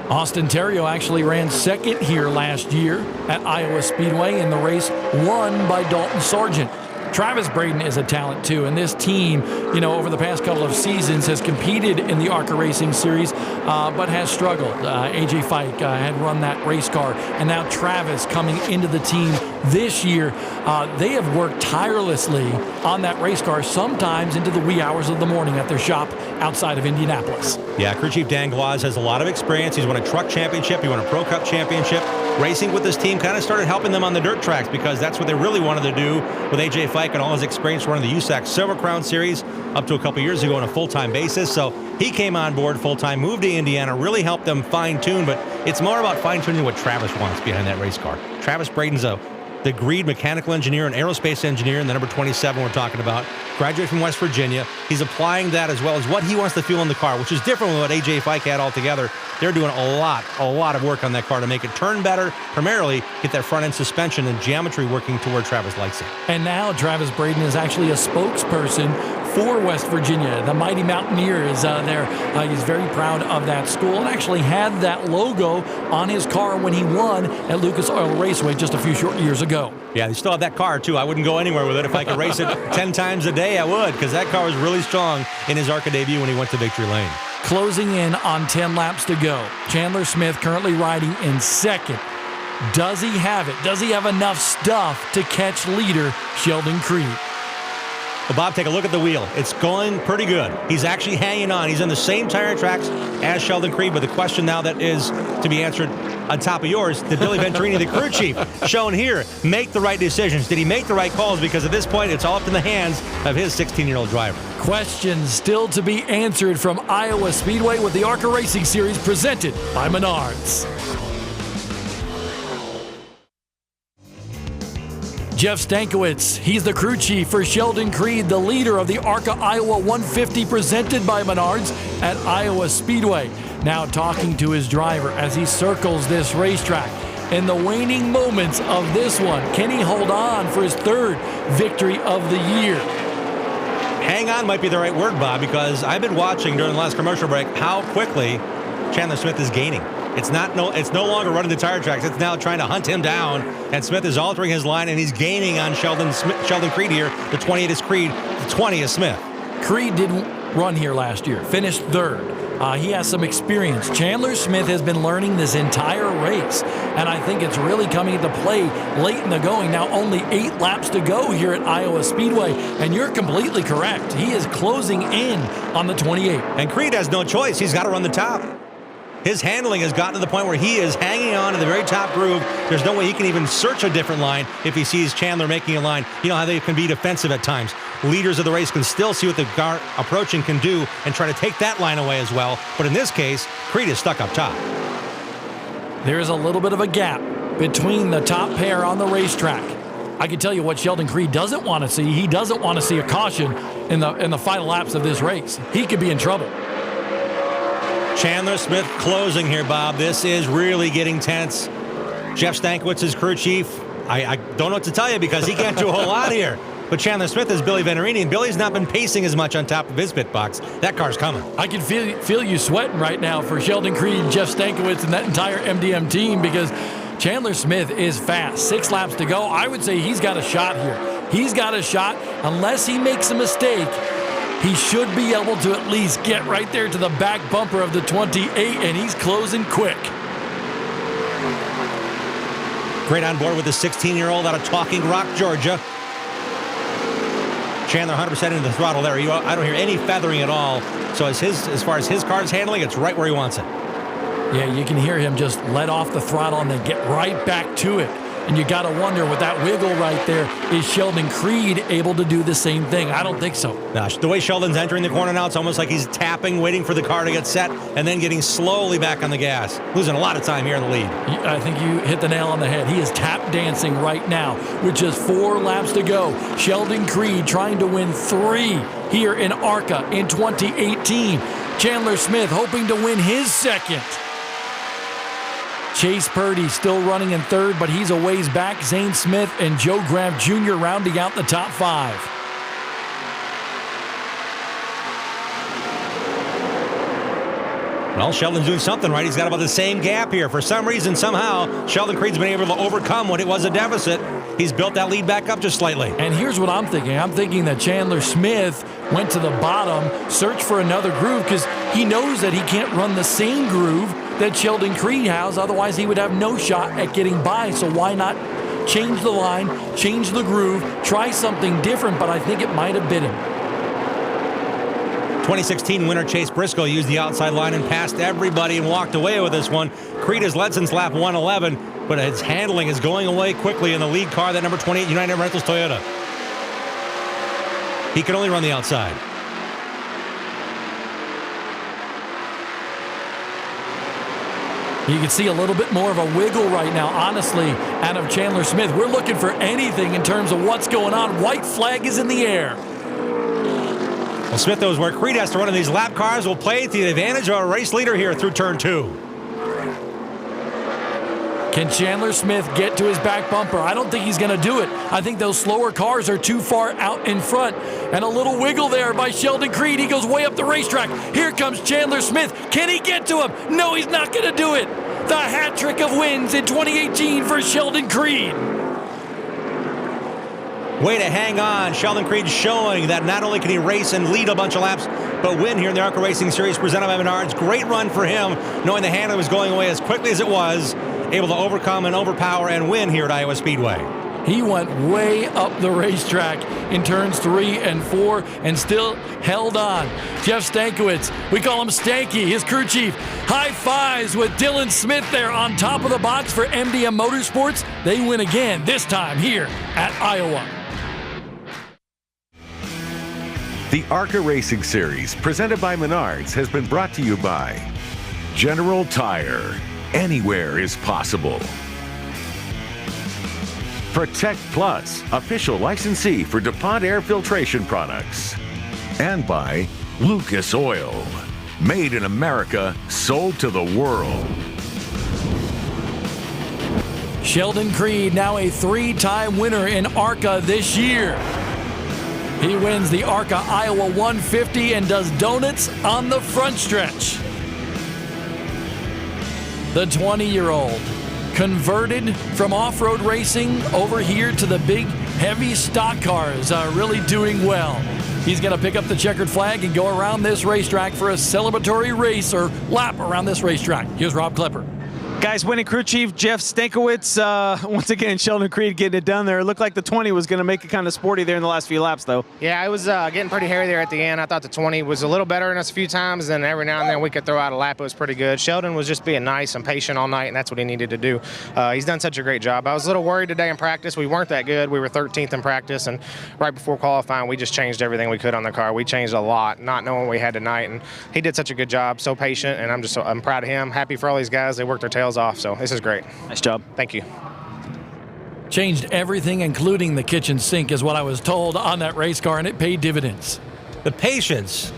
Austin Terrio actually ran second here last year at Iowa Speedway in the race won by Dalton Sargent. Travis Braden is a talent too, and this team, over the past couple of seasons has competed in the ARCA Racing Series, but has struggled. AJ Fike had run that race car, and now Travis coming into the team this year. They have worked tirelessly on that race car, sometimes into the wee hours of the morning at their shop outside of Indianapolis.
Yeah, crew chief Dan Glaz has a lot of experience. He's won a truck championship. He won a Pro Cup championship. Racing with this team kind of started helping them on the dirt tracks because that's what they really wanted to do with AJ Fike and all his experience running the USAC Silver Crown Series up to a couple years ago on a full-time basis. So he came on board full-time, moved to Indiana, really helped them fine-tune, but it's more about fine-tuning what Travis wants behind that race car. Travis Braden's the degreed mechanical engineer and aerospace engineer in the number 27 we're talking about. Graduated from West Virginia. He's applying that as well as what he wants to feel in the car, which is different than what AJ Fike had altogether. They're doing a lot of work on that car to make it turn better, primarily get that front end suspension and geometry working to where Travis likes it.
And now Travis Braden is actually a spokesperson for West Virginia. The Mighty Mountaineers there. He's very proud of that school and actually had that logo on his car when he won at Lucas Oil Raceway just a few short years ago.
Yeah, they still have that car, too. I wouldn't go anywhere with it. If I could race it 10 times a day, I would, because that car was really strong in his ARCA debut when he went to Victory Lane.
Closing in on 10 laps to go. Chandler Smith currently riding in second. Does he have it? Does he have enough stuff to catch leader Sheldon Creed?
Well, Bob, take a look at the wheel. It's going pretty good. He's actually hanging on. He's on the same tire tracks as Sheldon Creed, but the question now that is to be answered on top of yours, did Billy Venturini, the crew chief, shown here, make the right decisions? Did he make the right calls? Because at this point, it's all up in the hands of his 16-year-old driver.
Questions still to be answered from Iowa Speedway with the ARCA Racing Series presented by Menards. Jeff Stankiewicz, he's the crew chief for Sheldon Creed, the leader of the ARCA Iowa 150 presented by Menards at Iowa Speedway. Now talking to his driver as he circles this racetrack. In the waning moments of this one, can he hold on for his third victory of the year?
Hang on might be the right word, Bob, because I've been watching during the last commercial break how quickly Chandler Smith is gaining. It's no longer running the tire tracks. It's now trying to hunt him down, and Smith is altering his line, and he's gaining on Sheldon Creed here. The 28 is Creed, the 20 is Smith.
Creed didn't run here last year, finished third. He has some experience. Chandler Smith has been learning this entire race, and I think it's really coming into play late in the going. Now only 8 laps to go here at Iowa Speedway, and you're completely correct. He is closing in on the 28.
And Creed has no choice. He's got to run the top. His handling has gotten to the point where he is hanging on to the very top groove. There's no way he can even search a different line if he sees Chandler making a line. You know how they can be defensive at times. Leaders of the race can still see what the car approaching can do and try to take that line away as well. But in this case, Creed is stuck up top.
There's a little bit of a gap between the top pair on the racetrack. I can tell you what Sheldon Creed doesn't want to see. He doesn't want to see a caution in the final laps of this race. He could be in trouble.
Chandler Smith closing here, Bob. This is really getting tense. Jeff Stankiewicz is crew chief. I don't know what to tell you because he can't do a whole lot here. But Chandler Smith is Billy Venturini, and Billy's not been pacing as much on top of his pit box. That car's coming.
I can feel you sweating right now for Sheldon Creed, Jeff Stankiewicz, and that entire MDM team because Chandler Smith is fast. 6 laps to go. I would say he's got a shot here. He's got a shot unless he makes a mistake. He should be able to at least get right there to the back bumper of the 28, and he's closing quick.
Great on board with the 16-year-old out of Talking Rock, Georgia. Chandler 100% into the throttle there. I don't hear any feathering at all. So as far as his car's handling, it's right where he wants it.
Yeah, you can hear him just let off the throttle and then get right back to it. And you got to wonder, with that wiggle right there, is Sheldon Creed able to do the same thing? I don't think so.
Gosh, the way Sheldon's entering the corner now, it's almost like he's tapping, waiting for the car to get set, and then getting slowly back on the gas. Losing a lot of time here in the lead.
I think you hit the nail on the head. He is tap dancing right now with just 4 laps to go. Sheldon Creed trying to win 3 here in ARCA in 2018. Chandler Smith hoping to win his second. Chase Purdy still running in third, but he's a ways back. Zane Smith and Joe Graf Jr. rounding out the top 5.
Well, Sheldon's doing something right. He's got about the same gap here. For some reason, somehow, Sheldon Creed's been able to overcome what it was a deficit. He's built that lead back up just slightly.
And here's what I'm thinking. I'm thinking that Chandler Smith went to the bottom, searched for another groove, because he knows that he can't run the same groove that Sheldon Creed has. Otherwise, he would have no shot at getting by. So why not change the line, change the groove, try something different? But I think it might have bit him.
2016 winner Chase Briscoe used the outside line and passed everybody and walked away with this one. Creed has led since lap 111, but his handling is going away quickly in the lead car, that number 28 United Rentals Toyota. He can only run the outside.
You can see a little bit more of a wiggle right now, honestly, out of Chandler Smith. We're looking for anything in terms of what's going on. White flag is in the air.
Well, Smith knows where Creed has to run in these lap cars. Will play to the advantage of our race leader here through turn 2.
Can Chandler Smith get to his back bumper? I don't think he's going to do it. I think those slower cars are too far out in front. And a little wiggle there by Sheldon Creed. He goes way up the racetrack. Here comes Chandler Smith. Can he get to him? No, he's not going to do it. The hat trick of wins in 2018 for Sheldon Creed.
Way to hang on. Sheldon Creed showing that not only can he race and lead a bunch of laps, but win here in the ARCA Racing Series presented by Menards. Great run for him, knowing the handling was going away as quickly as it was, able to overcome and overpower and win here at Iowa Speedway.
He went way up the racetrack in turns 3 and 4 and still held on. Jeff Stankiewicz, we call him Stanky, his crew chief. High fives with Dylan Smith there on top of the box for MDM Motorsports. They win again, this time here at Iowa.
The ARCA Racing Series, presented by Menards, has been brought to you by General Tire. Anywhere is possible. Protect Plus, official licensee for DuPont air filtration products. And by Lucas Oil. Made in America, sold to the world.
Sheldon Creed, now a 3-time winner in ARCA this year. He wins the ARCA Iowa 150 and does donuts on the front stretch. The 20-year-old converted from off-road racing over here to the big, heavy stock cars, really doing well. He's going to pick up the checkered flag and go around this racetrack for a celebratory race or lap around this racetrack. Here's Rob Klepper.
Guys, winning crew chief Jeff Stankiewicz. Once again, Sheldon Creed getting it done there. It looked like the 20 was going to make it kind of sporty there in the last few laps, though.
Yeah, it was getting pretty hairy there at the end. I thought the 20 was a little better than us a few times, and every now and then we could throw out a lap. It was pretty good. Sheldon was just being nice and patient all night, and that's what he needed to do. He's done such a great job. I was a little worried today in practice. We weren't that good. We were 13th in practice, and right before qualifying, we just changed everything we could on the car. We changed a lot, not knowing what we had tonight, and he did such a good job, so patient, and I'm proud of him. Happy for all these guys. They worked their tails off, so this is great.
Nice job.
Thank you.
Changed everything, including the kitchen sink, is what I was told on that race car, and it paid dividends.
The patience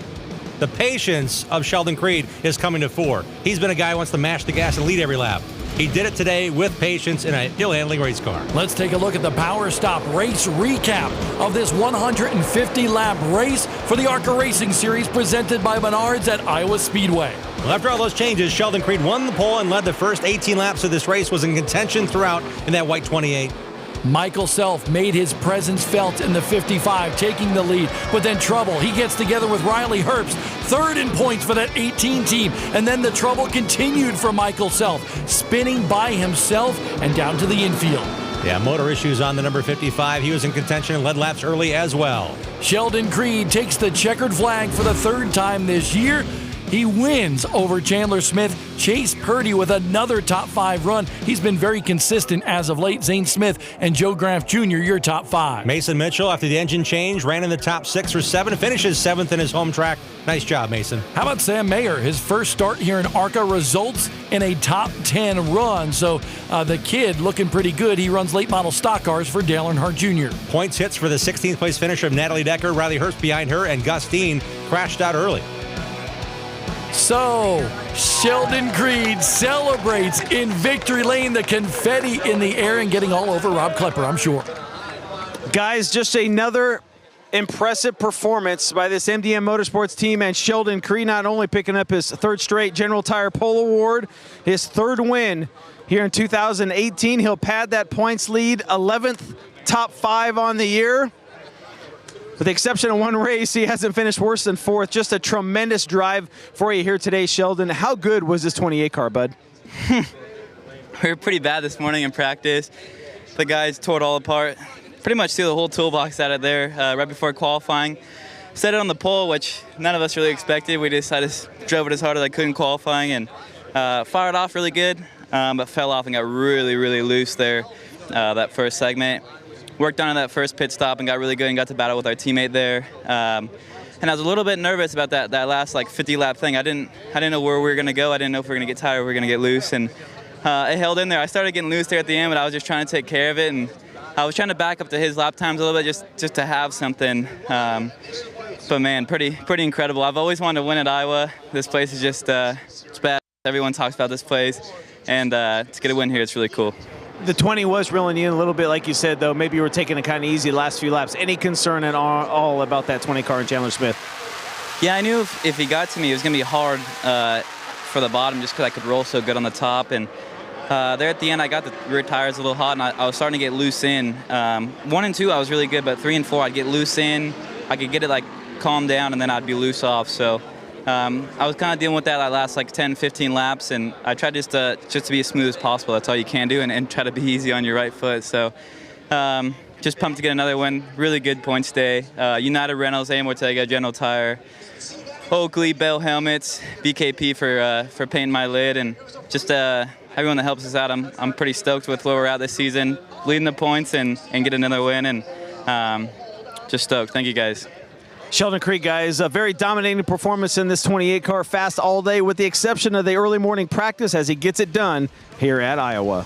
of Sheldon Creed is coming to fore. He's been a guy who wants to mash the gas and lead every lap. He did it today with patience in a hill-handling race car.
Let's take a look at the Power Stop race recap of this 150-lap race for the ARCA Racing Series presented by Menards at Iowa Speedway.
Well, after all those changes, Sheldon Creed won the pole and led the first 18 laps of this race, was in contention throughout in that white 28.
Michael Self made his presence felt in the 55, taking the lead, but then trouble. He gets together with Riley Herbst, third in points for that 18 team, and then the trouble continued for Michael Self, spinning by himself and down to the infield.
Yeah, motor issues on the number 55. He was in contention and led laps early as well.
Sheldon Creed takes the checkered flag for the third time this year. He wins over Chandler Smith. Chase Purdy with another top 5 run. He's been very consistent as of late. Zane Smith and Joe Graff Jr., your top 5.
Mason Mitchell, after the engine change, ran in the top 6 or 7, finishes 7th in his home track. Nice job, Mason.
How about Sam Mayer? His first start here in ARCA results in a top 10 run. So the kid looking pretty good. He runs late model stock cars for Dale Earnhardt Jr.
Points hits for the 16th place finisher of Natalie Decker. Riley Hurst behind her, and Gus Dean crashed out early.
So, Sheldon Creed celebrates in victory lane, the confetti in the air and getting all over Rob Klepper, I'm sure.
Guys, just another impressive performance by this MDM Motorsports team, and Sheldon Creed not only picking up his 3rd straight General Tire Pole Award, his 3rd win here in 2018. He'll pad that points lead, 11th top 5 on the year. With the exception of one race, he hasn't finished worse than 4th. Just a tremendous drive for you here today, Sheldon. How good was this 28 car, bud?
We were pretty bad this morning in practice. The guys tore it all apart. Pretty much threw the whole toolbox out of there right before qualifying. Set it on the pole, which none of us really expected. I just drove it as hard as I could in qualifying and fired off really good, but fell off and got really, really loose there that first segment. Worked on that first pit stop and got really good and got to battle with our teammate there. And I was a little bit nervous about that last 50 lap thing. I didn't know where we were gonna go. I didn't know if we were gonna get tired or we were gonna get loose. And it held in there. I started getting loose there at the end, but I was just trying to take care of it. And I was trying to back up to his lap times a little bit just to have something. But man, pretty incredible. I've always wanted to win at Iowa. This place is just it's bad. Everyone talks about this place. And to get a win here, it's really cool.
The 20 was reeling you in a little bit, like you said, though. Maybe you were taking it kind of easy the last few laps. Any concern at all about that 20 car in Chandler Smith?
Yeah, I knew if he got to me, it was going to be hard for the bottom just because I could roll so good on the top. And there at the end, I got the rear tires a little hot, and I was starting to get loose in. 1 and 2, I was really good, but 3 and 4, I'd get loose in. I could get it calm down, and then I'd be loose off. So I was kind of dealing with that last 10, 15 laps, and I tried just to be as smooth as possible. That's all you can do, and try to be easy on your right foot. So just pumped to get another win. Really good points day. United Reynolds, AM Ortega, General Tire, Oakley, Bell Helmets, BKP for painting my lid, and just everyone that helps us out. I'm pretty stoked with where we're at this season, leading the points and get another win, and just stoked. Thank you, guys.
Sheldon Creed, guys, a very dominating performance in this 28 car, fast all day with the exception of the early morning practice as he gets it done here at Iowa.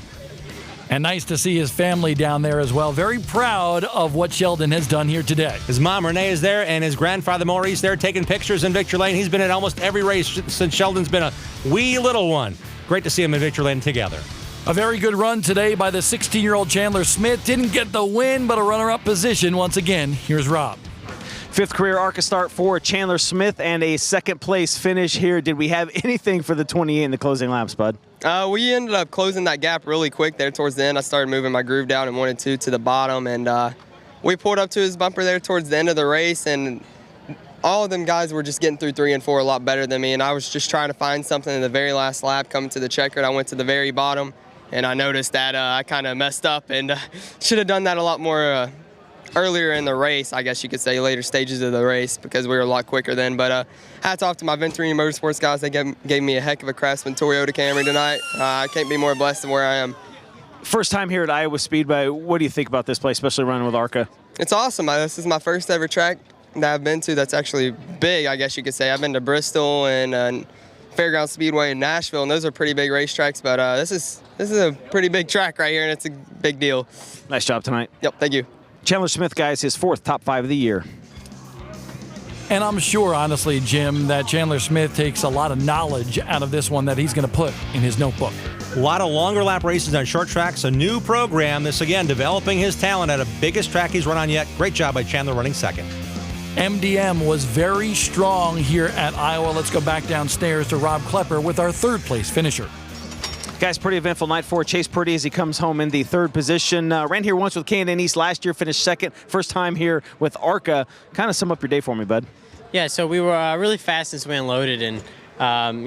And nice to see his family down there as well. Very proud of what Sheldon has done here today.
His mom, Renee, is there, and his grandfather, Maurice, there taking pictures in Victory Lane. He's been in almost every race since Sheldon's been a wee little one. Great to see him in Victory Lane together.
A very good run today by the 16-year-old Chandler Smith. Didn't get the win, but a runner-up position once again. Here's Rob.
5th career ARCA start for Chandler Smith and a 2nd place finish here. Did we have anything for the 28 in the closing laps, bud?
We ended up closing that gap really quick there towards the end. I started moving my groove down in 1 and 2 to the bottom, and we pulled up to his bumper there towards the end of the race, and all of them guys were just getting through 3 and 4 a lot better than me, and I was just trying to find something in the very last lap coming to the checkered. I went to the very bottom, and I noticed that I kind of messed up and should have done that a lot more earlier in the race, I guess you could say, later stages of the race, because we were a lot quicker then. But hats off to my Venturini Motorsports guys. They gave me a heck of a Craftsman Toyota Camry tonight. I can't be more blessed than where I am.
First time here at Iowa Speedway. What do you think about this place, especially running with ARCA?
It's awesome. This is my first ever track that I've been to that's actually big, I guess you could say. I've been to Bristol and Fairground Speedway in Nashville, and those are pretty big racetracks, but this is a pretty big track right here, and it's a big deal.
Nice job tonight.
Yep, thank you.
Chandler Smith, guys, his 4th top 5 of the year.
And I'm sure, honestly, Jim, that Chandler Smith takes a lot of knowledge out of this one that he's going to put in his notebook.
A lot of longer lap races on short tracks, a new program. This, again, developing his talent at a biggest track he's run on yet. Great job by Chandler running 2nd.
MDM was very strong here at Iowa. Let's go back downstairs to Rob Klepper with our 3rd place finisher.
Guys, pretty eventful night for Chase Purdy as he comes home in the 3rd position. Ran here once with K&N East last year, finished 2nd. First time here with ARCA. Kind of sum up your day for me, bud.
Yeah, so we were really fast since we unloaded, and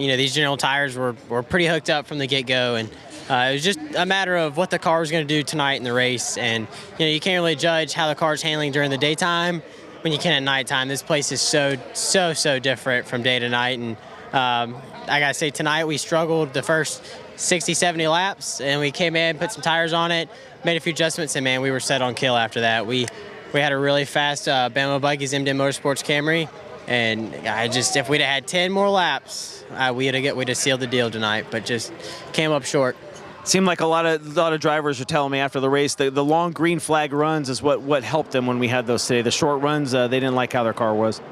these General tires were pretty hooked up from the get-go, and it was just a matter of what the car was going to do tonight in the race. And you can't really judge how the car's handling during the daytime when you can at nighttime. This place is so different from day to night, and I got to say, tonight we struggled the first 60, 70 laps, and we came in, put some tires on it, made a few adjustments, and, man, we were set on kill after that. We had a really fast Bama Buggies MDM Motorsports Camry, and if we'd have had 10 more laps, we'd have sealed the deal tonight, but just came up short.
Seemed like a lot of drivers are telling me after the race the long green flag runs is what helped them when we had those today. The short runs, they didn't like how their car was.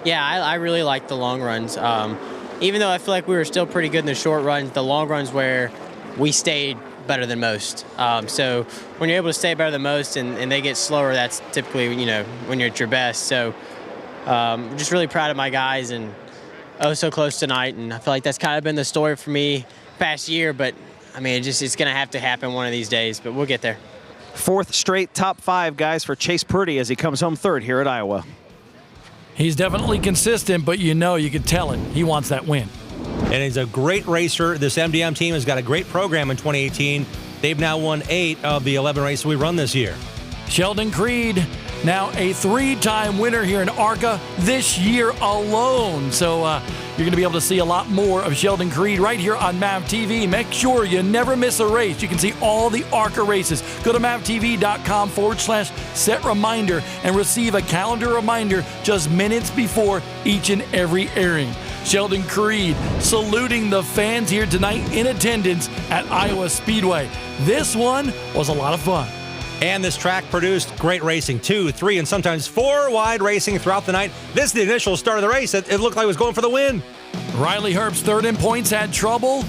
Yeah, I really like the long runs. Even though I feel like we were still pretty good in the short runs, the long runs where we stayed better than most. So when you're able to stay better than most and they get slower, that's typically, when you're at your best. So just really proud of my guys, and so close tonight. And I feel like that's kind of been the story for me past year, but I mean, it's going to have to happen one of these days, but we'll get there.
4th straight top 5, guys, for Chase Purdy as he comes home 3rd here at Iowa.
He's definitely consistent, but you can tell it. He wants that win.
And he's a great racer. This MDM team has got a great program in 2018. They've now won 8 of the 11 races we run this year.
Sheldon Creed, now a 3-time winner here in ARCA this year alone. So you're going to be able to see a lot more of Sheldon Creed right here on MAV TV. Make sure you never miss a race. You can see all the ARCA races. Go to mavtv.com/set reminder and receive a calendar reminder just minutes before each and every airing. Sheldon Creed saluting the fans here tonight in attendance at Iowa Speedway. This one was a lot of fun.
And this track produced great racing, 2, 3, and sometimes 4 wide racing throughout the night. This is the initial start of the race. It looked like it was going for the win.
Riley Herbst, 3rd in points, had trouble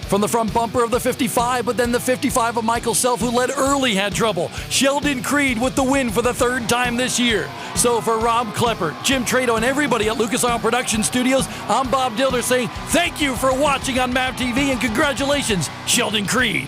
from the front bumper of the 55, but then the 55 of Michael Self, who led early, had trouble. Sheldon Creed with the win for the 3rd time this year. So for Rob Klepper, Jim Trado, and everybody at Lucas Oil Production Studios, I'm Bob Dilder saying thank you for watching on MAV TV, and congratulations, Sheldon Creed.